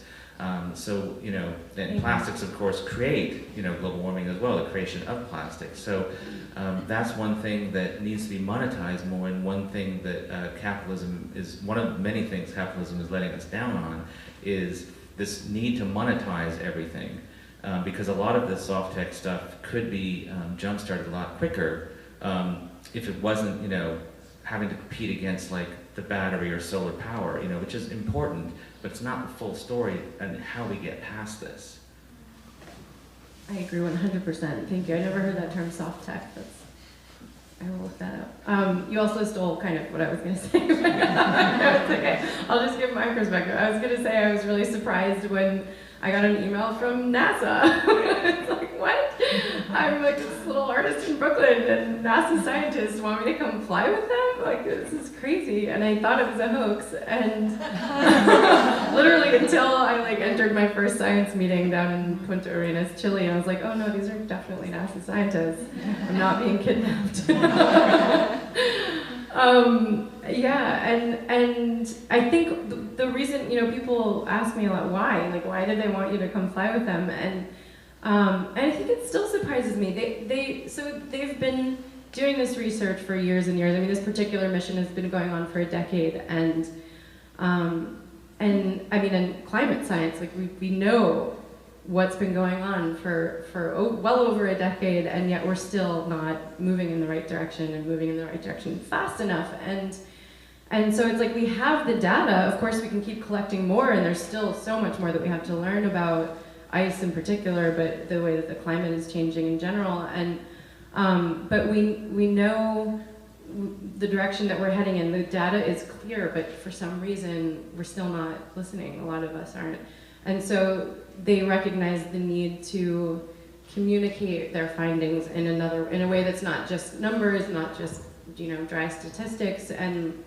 So, you know, and plastics, of course, create, you know, global warming as well, the creation of plastics. So that's one thing that needs to be monetized more, and one thing that capitalism is, one of many things capitalism is letting us down on, is this need to monetize everything. Because a lot of the soft tech stuff could be jump-started a lot quicker if it wasn't, you know, having to compete against like the battery or solar power, you know, which is important, but it's not the full story and how we get past this. I agree 100%. Thank you. I never heard that term soft tech. I will look that up. You also stole kind of what I was going to say. No, it's okay. I'll just give my perspective. I was going to say I was really surprised when I got an email from NASA. It's like, what? I'm like this little artist in Brooklyn, and NASA scientists want me to come fly with them? Like, this is crazy. And I thought it was a hoax. And literally until I like entered my first science meeting down in Punta Arenas, Chile, I was like, oh no, these are definitely NASA scientists. I'm not being kidnapped. Yeah, and I think the reason, you know, people ask me a lot, why did they want you to come fly with them? And I think it still surprises me. So they've been doing this research for years and years. I mean, this particular mission has been going on for a decade, and I mean, in climate science, like we know what's been going on for well over a decade, and yet we're still not moving in the right direction and moving in the right direction fast enough. And so it's like we have the data. Of course, we can keep collecting more, and there's still so much more that we have to learn about ice in particular, but the way that the climate is changing in general. And but we know the direction that we're heading in. The data is clear, but for some reason we're still not listening. A lot of us aren't. And so they recognize the need to communicate their findings in a way that's not just numbers, not just, you know, dry statistics. And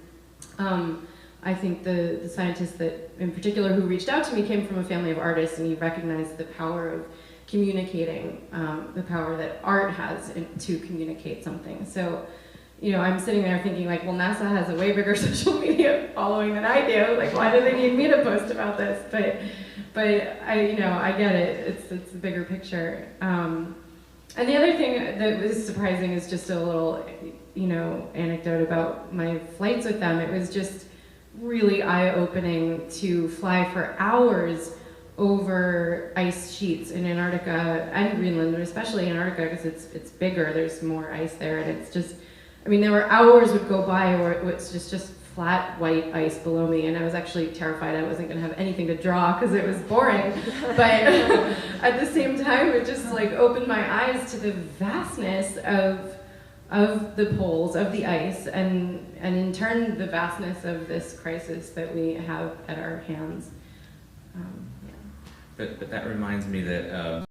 I think the scientist that, in particular, who reached out to me came from a family of artists, and he recognized the power of communicating, the power that art has to communicate something. So, you know, I'm sitting there thinking like, well, NASA has a way bigger social media following than I do. Like, why do they need me to post about this? But I get it. It's a bigger picture. And the other thing that was surprising is just a little, you know, anecdote about my flights with them. It was just really eye-opening to fly for hours over ice sheets in Antarctica and Greenland, but especially Antarctica because it's bigger, there's more ice there, and it's just, I mean, there were hours would go by where it was just flat white ice below me, and I was actually terrified I wasn't going to have anything to draw because it was boring. But at the same time, it just like opened my eyes to the vastness of the poles, of the ice, and in turn the vastness of this crisis that we have at our hands. But that reminds me that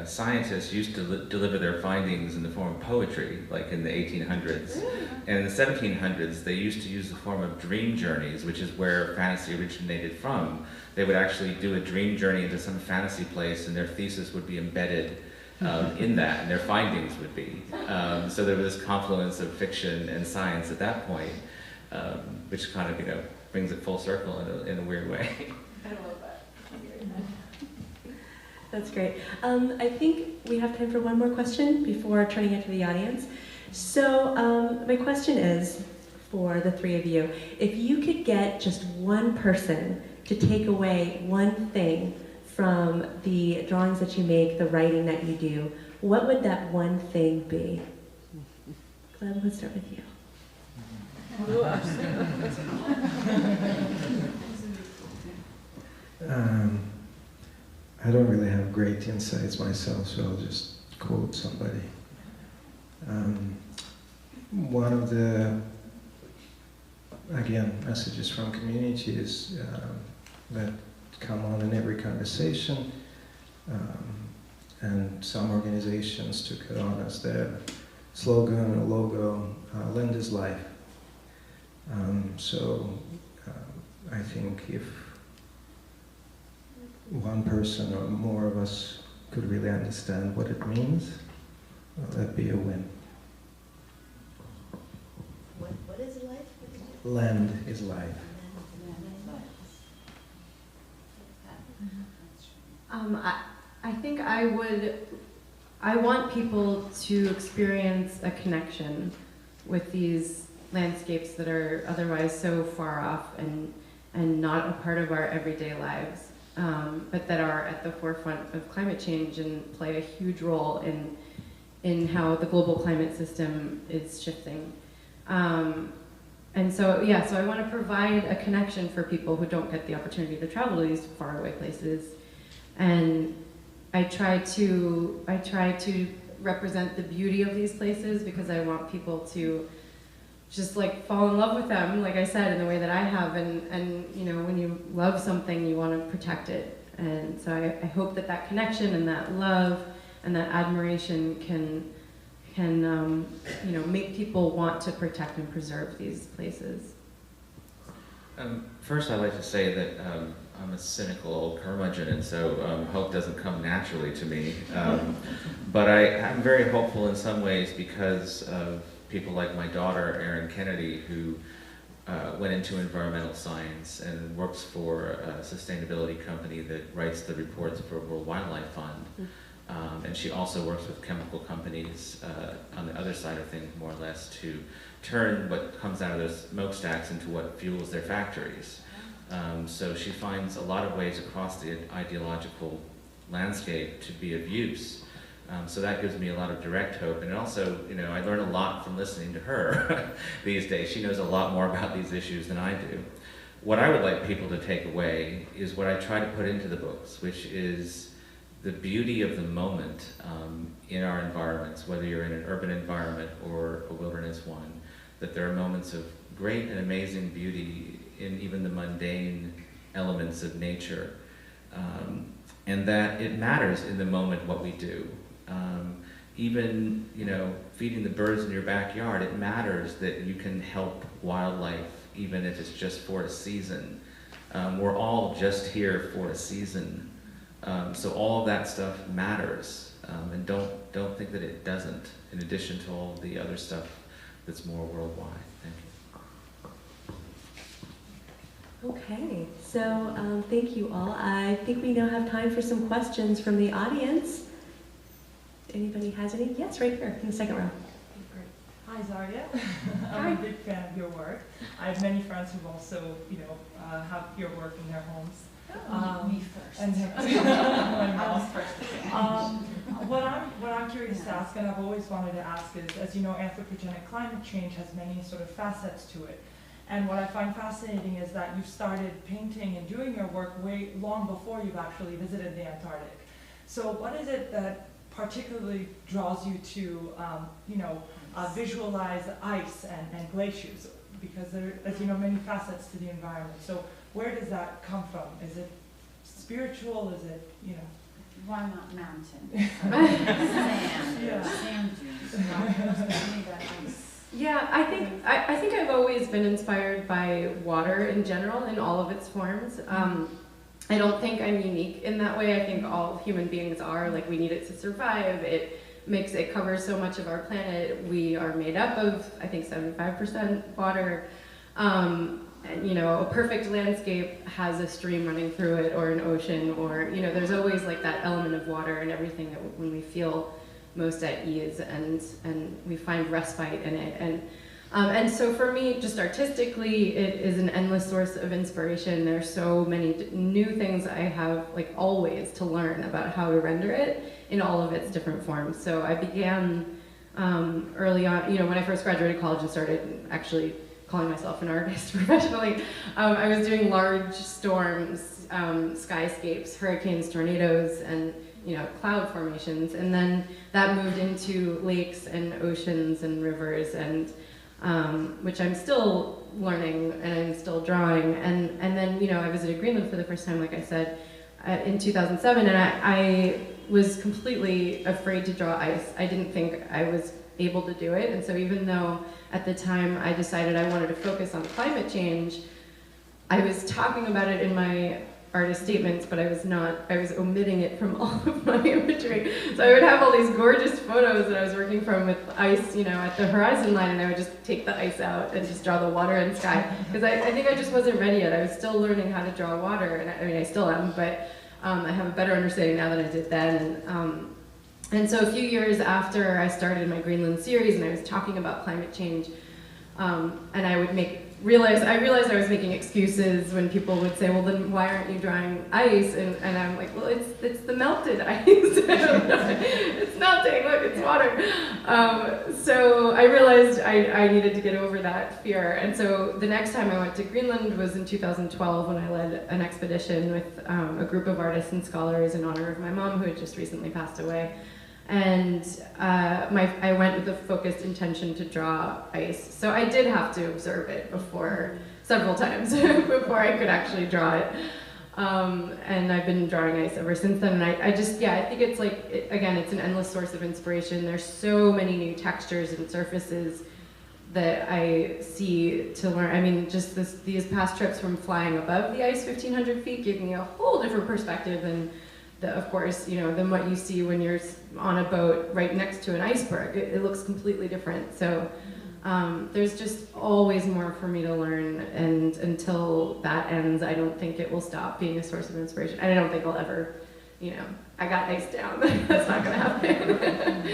scientists used to deliver their findings in the form of poetry, like in the 1800s. And in the 1700s, they used to use the form of dream journeys, which is where fantasy originated from. They would actually do a dream journey into some fantasy place, and their thesis would be embedded in that, and their findings would be. So there was this confluence of fiction and science at that point, which kind of, brings it full circle in a weird way. I love that. That's great. I think we have time for one more question before turning it to the audience. So my question is, for the three of you, if you could get just one person to take away one thing from the drawings that you make, the writing that you do, what would that one thing be? Gleb, let's start with you. I don't really have great insights myself, so I'll just quote somebody. One of the, again, messages from communities that come on in every conversation, and some organizations took it on as their slogan or logo, "Land is life." I think if one person or more of us could really understand what it means, well, that'd be a win. What is life? Land is life. I think I want people to experience a connection with these landscapes that are otherwise so far off and not a part of our everyday lives, but that are at the forefront of climate change and play a huge role in how the global climate system is shifting. So I want to provide a connection for people who don't get the opportunity to travel to these faraway places. And I try to represent the beauty of these places because I want people to just like fall in love with them, like I said, in the way that I have. And when you love something, you want to protect it. And so I hope that connection and that love and that admiration can make people want to protect and preserve these places. First, I'd like to say that I'm a cynical old curmudgeon, and so hope doesn't come naturally to me. But I'm very hopeful in some ways because of people like my daughter, Erin Kennedy, who went into environmental science and works for a sustainability company that writes the reports for World Wildlife Fund. And she also works with chemical companies on the other side of things, more or less, to turn what comes out of those smokestacks into what fuels their factories. So she finds a lot of ways across the ideological landscape to be of use. So that gives me a lot of direct hope. And also, I learn a lot from listening to her these days. She knows a lot more about these issues than I do. What I would like people to take away is what I try to put into the books, which is the beauty of the moment in our environments, whether you're in an urban environment or a wilderness one, that there are moments of great and amazing beauty in even the mundane elements of nature, and that it matters in the moment what we do. Even, feeding the birds in your backyard, it matters that you can help wildlife, even if it's just for a season. We're all just here for a season. So all of that stuff matters, and don't think that it doesn't, in addition to all the other stuff that's more worldwide. Thank you. Okay, so thank you all. I think we now have time for some questions from the audience. Anybody has any? Yes, right here in the second row. Hi, Zaria. I'm a big fan of your work. I have many friends who also, have your work in their homes. Me first. And what I'm curious to ask, and I've always wanted to ask, is, as you know, anthropogenic climate change has many sort of facets to it. And what I find fascinating is that you've started painting and doing your work way long before you've actually visited the Antarctic. So what is it that particularly draws you to, visualize ice and glaciers? Because there are, as you know, many facets to the environment. So where does that come from? Is it spiritual? Is it, Why not mountain? Sand. Yeah. Sand dunes. That ice. Yeah, I think I've always been inspired by water in general, in all of its forms. I don't think I'm unique in that way. I think all human beings are. Like, we need it to survive. It covers so much of our planet. We are made up of, I think, 75% water. And, a perfect landscape has a stream running through it, or an ocean, or, there's always like that element of water in everything that when we feel most at ease, and we find respite in it. And so for me, just artistically, it is an endless source of inspiration. There's so many new things I have, like, always to learn about how to render it in all of its different forms. So I began early on, when I first graduated college and started actually calling myself an artist professionally, I was doing large storms, skyscapes, hurricanes, tornadoes, and cloud formations. And then that moved into lakes and oceans and rivers, and which I'm still learning and I'm still drawing. And then, I visited Greenland for the first time, like I said, in 2007, and I was completely afraid to draw ice. I didn't think I was able to do it. And so even though at the time I decided I wanted to focus on climate change, I was talking about it in my artist statements, but I was omitting it from all of my imagery. So I would have all these gorgeous photos that I was working from with ice, at the horizon line, and I would just take the ice out and just draw the water and sky. Because I think I just wasn't ready yet. I was still learning how to draw water, and I still am, but I have a better understanding now than I did then. And so a few years after I started my Greenland series, and I was talking about climate change, and I would realized I was making excuses when people would say, well, then why aren't you drawing ice? And I'm like, well, it's the melted ice. It's melting, look, it's water. So I realized I needed to get over that fear. And so the next time I went to Greenland was in 2012, when I led an expedition with a group of artists and scholars in honor of my mom, who had just recently passed away. And I went with a focused intention to draw ice. So I did have to observe it several times before I could actually draw it. And I've been drawing ice ever since then. And I think it's like, again, it's an endless source of inspiration. There's so many new textures and surfaces that I see to learn. I mean, just these past trips from flying above the ice 1,500 feet gave me a whole different perspective than of course, than what you see when you're on a boat right next to an iceberg. It looks completely different. So there's just always more for me to learn, and until that ends, I don't think it will stop being a source of inspiration. And I don't think I'll ever, I got ice down. That's not gonna happen.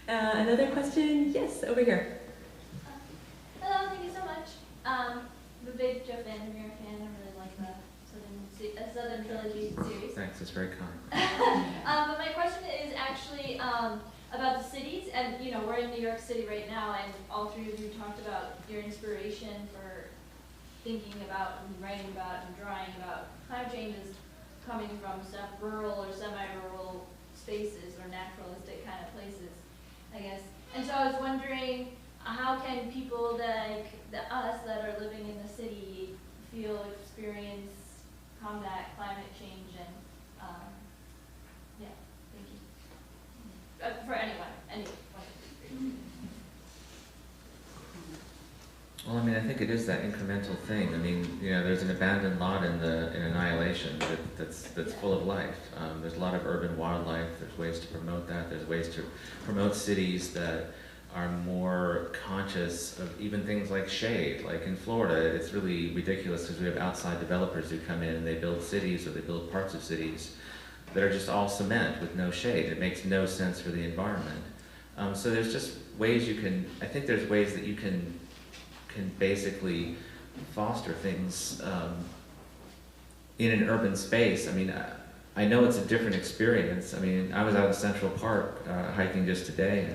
Another question? Yes, over here. Hello, thank you so much. I'm a big VanderMeer fan. I really like the Southern Trilogy series. Thanks, it's very kind. But my question is actually about the cities, and we're in New York City right now, and all three of you talked about your inspiration for thinking about and writing about and drawing about climate change is coming from some rural or semi-rural spaces or naturalistic kind of places, I guess. And so I was wondering, how can people like us that are living in the city experience, combat climate change, and thank you. For anyone. Well, I mean, I think it is that incremental thing. I mean, there's an abandoned lot in Annihilation that's full of life. There's a lot of urban wildlife. There's ways to promote that. There's ways to promote cities that are more conscious of even things like shade. Like in Florida, it's really ridiculous because we have outside developers who come in and they build cities, or they build parts of cities that are just all cement with no shade. It makes no sense for the environment. So there's just ways I think there's ways that you can basically foster things in an urban space, I mean, I know it's a different experience. I mean, I was out in Central Park hiking just today,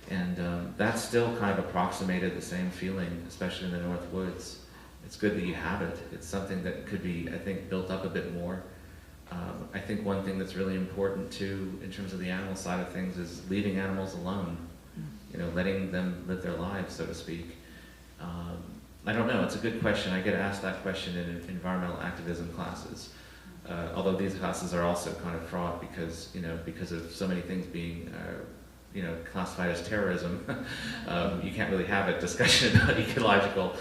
and that still kind of approximated the same feeling, especially in the North Woods. It's good that you have it. It's something that could be, I think, built up a bit more. I think one thing that's really important too, in terms of the animal side of things, is leaving animals alone. You know, letting them live their lives, so to speak. I don't know, it's a good question. I get asked that question in environmental activism classes. Although these classes are also kind of fraught because, you know, because of so many things being, you know, classified as terrorism. You can't really have a discussion about ecological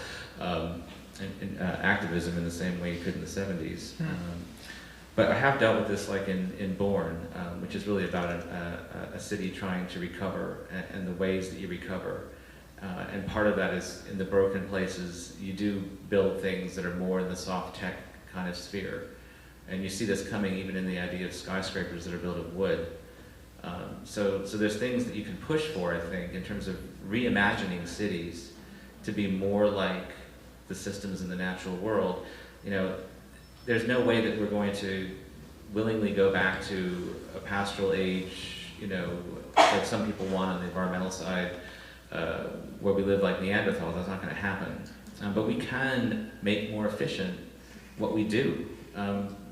activism in the same way you could in the 70s. But I have dealt with this like in Born, which is really about a city trying to recover and the ways that you recover. And part of that is in the broken places, you do build things that are more in the soft tech kind of sphere. And you see this coming even in the idea of skyscrapers that are built of wood. So there's things that you can push for, I think, in terms of reimagining cities to be more like the systems in the natural world. You know, there's no way that we're going to willingly go back to a pastoral age, you know, like some people want on the environmental side, where we live like Neanderthals. That's not going to happen. But we can make more efficient what we do.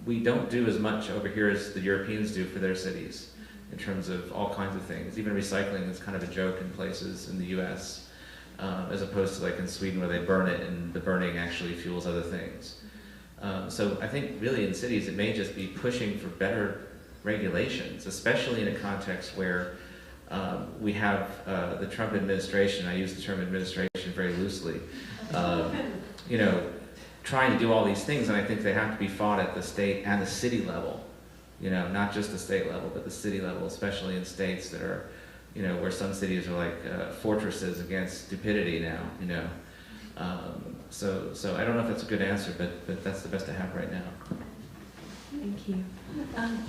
We don't do as much over here as the Europeans do for their cities in terms of all kinds of things. Even recycling is kind of a joke in places in the US, as opposed to like in Sweden where they burn it and the burning actually fuels other things. So I think really in cities it may just be pushing for better regulations, especially in a context where we have the Trump administration, I use the term administration very loosely, you know, trying to do all these things, and I think they have to be fought at the state and the city level, you know, not just the state level, but the city level, especially in states that are, you know, where some cities are like fortresses against stupidity now, you know. So I don't know if that's a good answer, but that's the best I have right now. Thank you.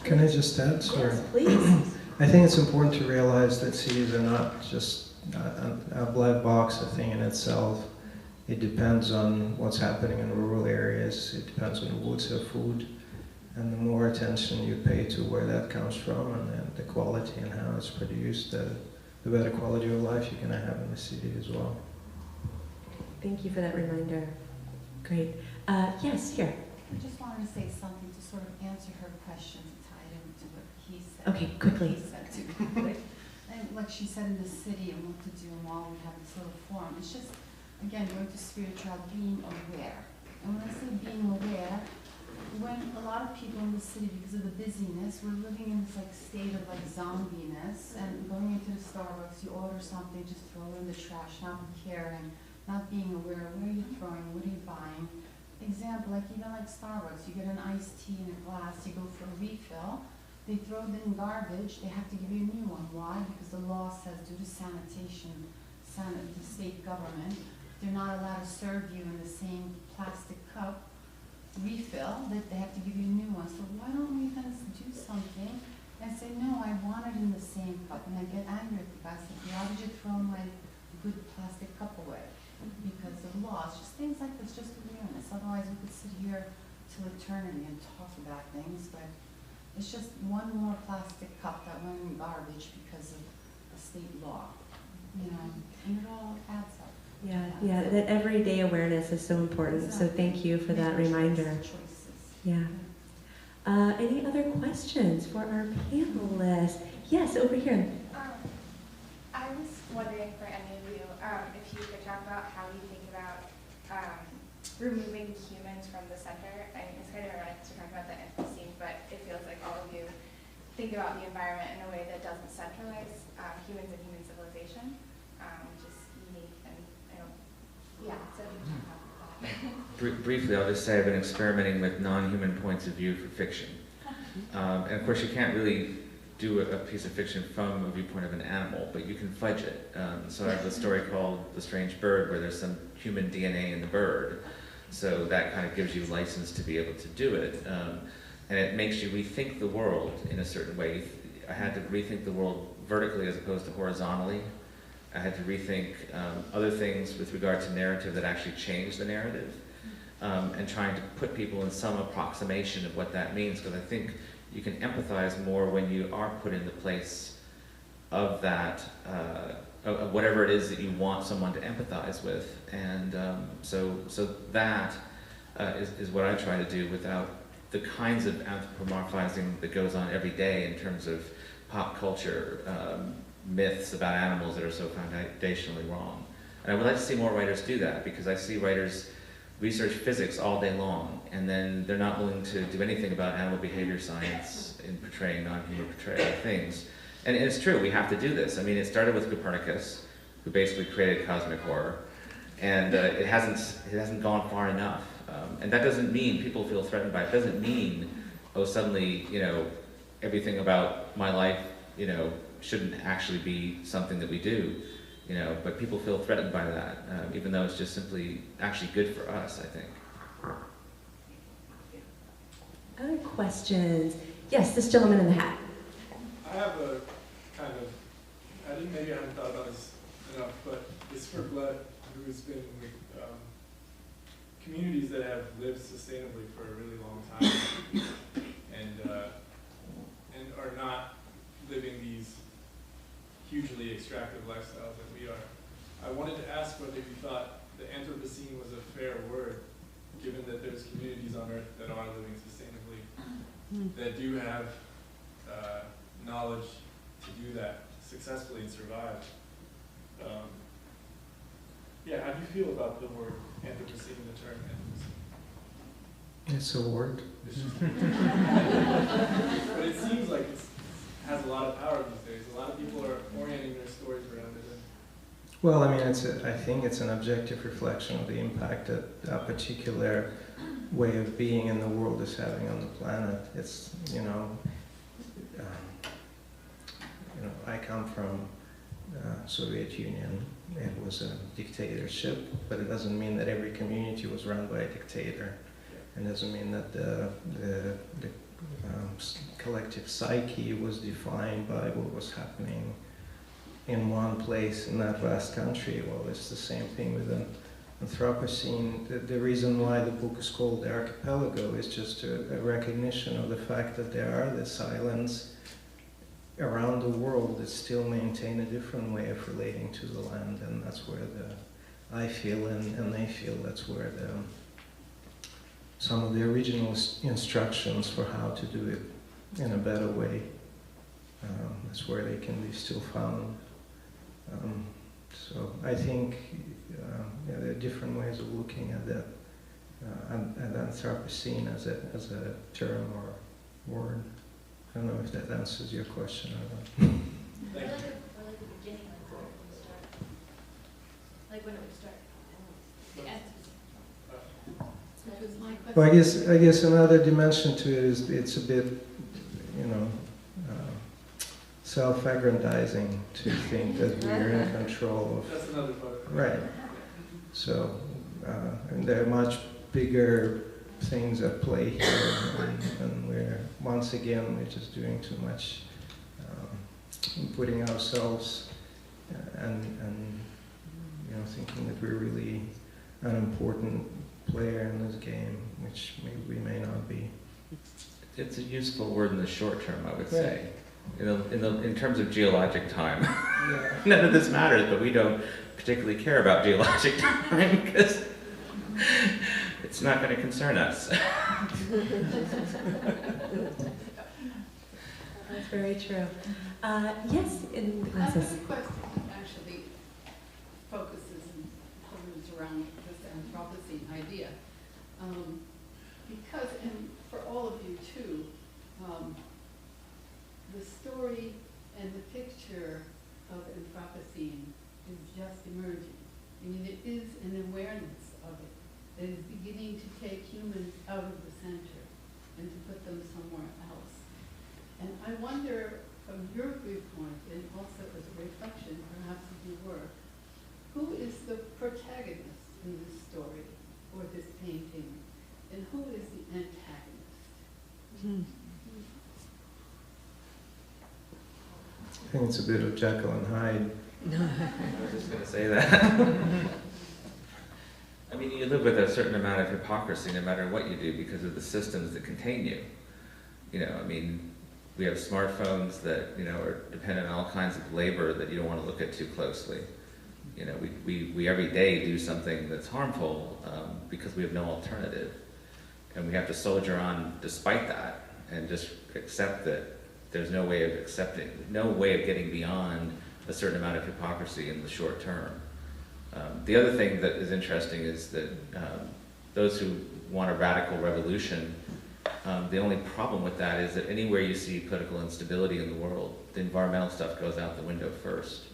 Can I just add? Sorry. Yes, please. I think it's important to realize that cities are not just a black box, a thing in itself. It depends on what's happening in rural areas. It depends on woods or food. And the more attention you pay to where that comes from and then the quality and how it's produced, the better quality of life you're going to have in the city as well. Thank you for that reminder. Great. Yes, here. I just wanted to say something to sort of answer her question, to tie it into what he said. Okay, quickly. He said too quickly. And like she said in the city and what to do and while we have this little forum, it's just, again, going to spiritual, being aware. And when I say being aware, when a lot of people in the city, because of the busyness, we're living in this like state of like zombiness, and going into the Starbucks, you order something, just throw it in the trash, not caring, not being aware, where are you throwing, what are you buying? Example, like even like Starbucks, you get an iced tea in a glass, you go for a refill, they throw it in garbage, they have to give you a new one. Why? Because the law says due to sanitation, the state government, they're not allowed to serve you in the same plastic cup refill, that they have to give you a new one. So why don't we then do something and say, no, I want it in the same cup, and I get angry at the guy, say, why did you throw my good plastic cup away? Because of laws, just things like this, just awareness. Otherwise we could sit here till eternity and talk about things, but it's just one more plastic cup that went in garbage because of a state law, you know, and it all adds up. Yeah, that everyday awareness is so important. So thank you for that reminder. Yeah. Any other questions for our panelists? Yes, over here. I was wondering for any of you if you could talk about how you think about removing humans from the center. I mean, it's kind of ironic because we're talking about the Anthropocene, but it feels like all of you think about the environment in a way that doesn't centralize humans and human civilization, which is unique. And I don't, yeah, so if you can talk about that. Briefly, I'll just say I've been experimenting with non-human points of view for fiction. And of course, you can't really do a piece of fiction from a viewpoint of an animal, but you can fudge it. So I have a story called The Strange Bird, where there's some human DNA in the bird. So that kind of gives you license to be able to do it. And it makes you rethink the world in a certain way. I had to rethink the world vertically as opposed to horizontally. I had to rethink other things with regard to narrative that actually changed the narrative. and trying to put people in some approximation of what that means, because I think you can empathize more when you are put in the place of that, of whatever it is that you want someone to empathize with. And so that is what I try to do without the kinds of anthropomorphizing that goes on every day in terms of pop culture myths about animals that are so foundationally wrong. And I would like to see more writers do that, because I see writers research physics all day long, and then they're not willing to do anything about animal behavior science in portraying non-human portrayal things. And it's true, we have to do this. I mean, it started with Copernicus, who basically created cosmic horror, and it hasn't gone far enough. And that doesn't mean people feel threatened by it. It doesn't mean, oh, suddenly, you know, everything about my life, you know, shouldn't actually be something that we do. You know, but people feel threatened by that, even though it's just simply actually good for us, I think. Other questions? Yes, this gentleman in the hat. I have a kind of, maybe I haven't thought about this enough, but it's for Gleb, who's been with communities that have lived sustainably for a really long time and are not living these hugely extractive lifestyles that we are. I wanted to ask whether you thought the Anthropocene was a fair word, given that there's communities on Earth that are living sustainably, that do have knowledge to do that successfully and survive. Yeah, how do you feel about the word Anthropocene, the term Anthropocene? It's a word. But it seems like it has a lot of power these days. A lot of people are orienting their stories around it. Well, I mean, I think it's an objective reflection of the impact that a particular way of being in the world is having on the planet. It's, I come from Soviet Union. It was a dictatorship, but it doesn't mean that every community was run by a dictator. It doesn't mean that the collective psyche was defined by what was happening in one place in that vast country. Well, it's the same thing with the Anthropocene. The reason why the book is called The Archipelago is just a recognition of the fact that there are these islands around the world that still maintain a different way of relating to the land, and that's where I feel and they feel that's where some of the original instructions for how to do it in a better way, that's where they can be still found. So I think there are different ways of looking at that, at Anthropocene as a term or word. I don't know if that answers your question or not. Or like the beginning, like where it would start. Like when it would start. The Well, I guess another dimension to it is it's a bit, self-aggrandizing to think that we're in control of. That's another part. Right. So, there are much bigger things at play here, and we're just doing too much, putting ourselves and thinking that we're really an important player in this game, which maybe we may not be. It's a useful word in the short term, I would say. In terms of geologic time, none of this matters, but we don't particularly care about geologic time because it's not going to concern us. That's very true. Yes, in the I have classes. a question that actually focuses and hovers around this Anthropocene idea. Because, and for all of you too, the story and the picture of Anthropocene is just emerging. I mean, it is an awareness of it that is beginning to take humans out of the center and to put them somewhere else. And I wonder, from your viewpoint, and also as a reflection, perhaps of your work, who is the protagonist in this story or this painting, and who is the antagonist? I think it's a bit of Jekyll and Hyde. I was just going to say that. I mean, you live with a certain amount of hypocrisy no matter what you do because of the systems that contain you. You know, I mean, we have smartphones that, you know, are dependent on all kinds of labor that you don't want to look at too closely. You know, we every day do something that's harmful because we have no alternative. And we have to soldier on despite that and just accept that there's no way of getting beyond a certain amount of hypocrisy in the short term. The other thing that is interesting is that those who want a radical revolution, the only problem with that is that anywhere you see political instability in the world, the environmental stuff goes out the window first.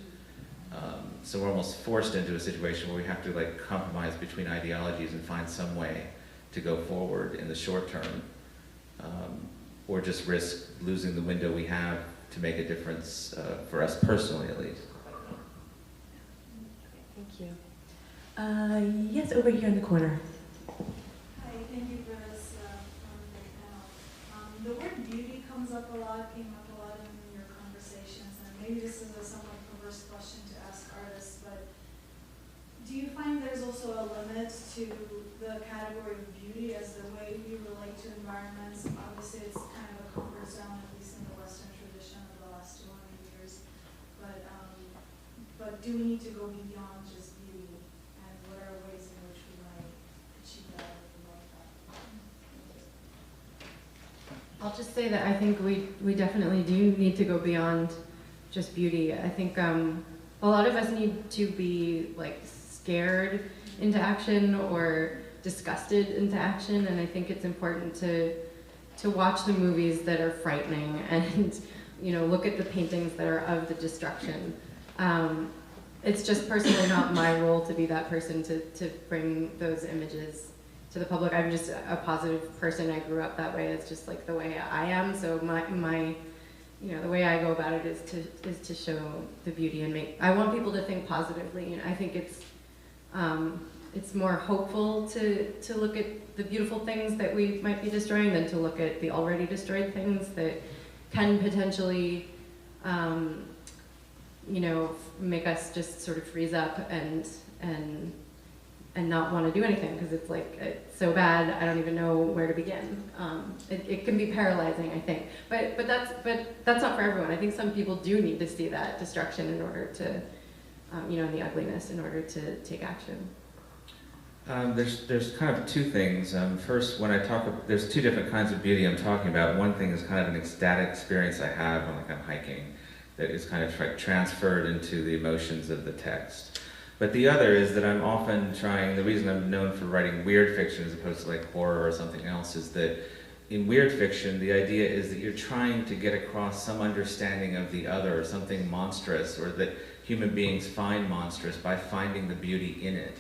So we're almost forced into a situation where we have to like compromise between ideologies and find some way to go forward in the short term, or just risk losing the window we have to make a difference for us personally at least. Thank you. Yes, over here in the corner. Hi, thank you for this wonderful panel. The word beauty came up a lot in your conversations, and maybe this is a somewhat perverse question to ask artists, but do you find there's also a limit to the category of beauty as the way we relate to environments? Obviously, it's kind of a comfort zone, at least in the Western tradition of the last 200 years, but do we need to go beyond just beauty, and what are ways in which we might achieve that or promote that? I'll just say that I think we definitely do need to go beyond just beauty. I think a lot of us need to be like scared into action or disgusted into action, and I think it's important to watch the movies that are frightening and, you know, look at the paintings that are of the destruction. It's just personally not my role to be that person to bring those images to the public. I'm just a positive person. I grew up that way. It's just like the way I am. So my you know, the way I go about it is to show the beauty and I want people to think positively. And I think it's more hopeful to look at the beautiful things that we might be destroying than to look at the already destroyed things that can potentially, you know, make us just sort of freeze up and not want to do anything because it's like it's so bad I don't even know where to begin. It can be paralyzing, I think, but that's not for everyone. I think some people do need to see that destruction in order to, you know, and the ugliness in order to take action. There's kind of two things. First, when I talk, there's two different kinds of beauty I'm talking about. One thing is kind of an ecstatic experience I have when I'm hiking that is kind of like transferred into the emotions of the text. But the other is that I'm often trying, the reason I'm known for writing weird fiction as opposed to like horror or something else is that in weird fiction, the idea is that you're trying to get across some understanding of the other or something monstrous or that human beings find monstrous by finding the beauty in it.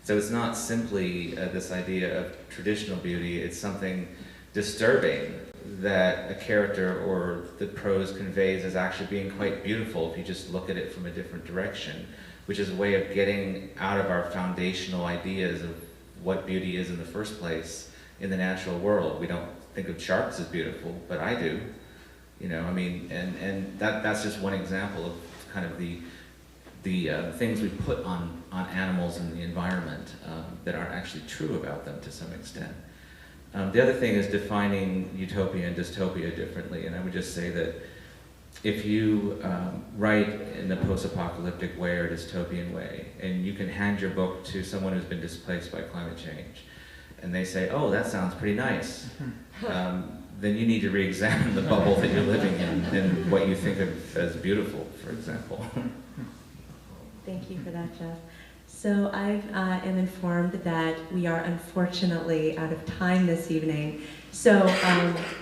So it's not simply this idea of traditional beauty, it's something disturbing that a character or the prose conveys as actually being quite beautiful if you just look at it from a different direction, which is a way of getting out of our foundational ideas of what beauty is in the first place in the natural world. We don't think of sharks as beautiful, but I do. You know, I mean, and that's just one example of kind of the things we put on animals in the environment that aren't actually true about them to some extent. The other thing is defining utopia and dystopia differently, and I would just say that if you write in a post-apocalyptic way or dystopian way, and you can hand your book to someone who's been displaced by climate change, and they say, oh, that sounds pretty nice, then you need to re-examine the bubble that you're living in and what you think of as beautiful, for example. Thank you for that, Jeff. So I am informed that we are unfortunately out of time this evening. So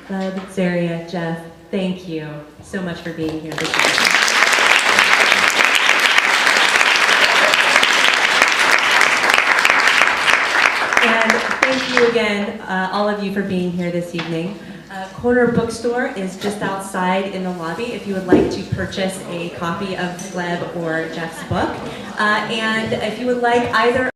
Gleb, Zaria, Jeff, thank you so much for being here this evening. And thank you again, all of you, for being here this evening. Corner Bookstore is just outside in the lobby if you would like to purchase a copy of Gleb or Jeff's book. And if you would like either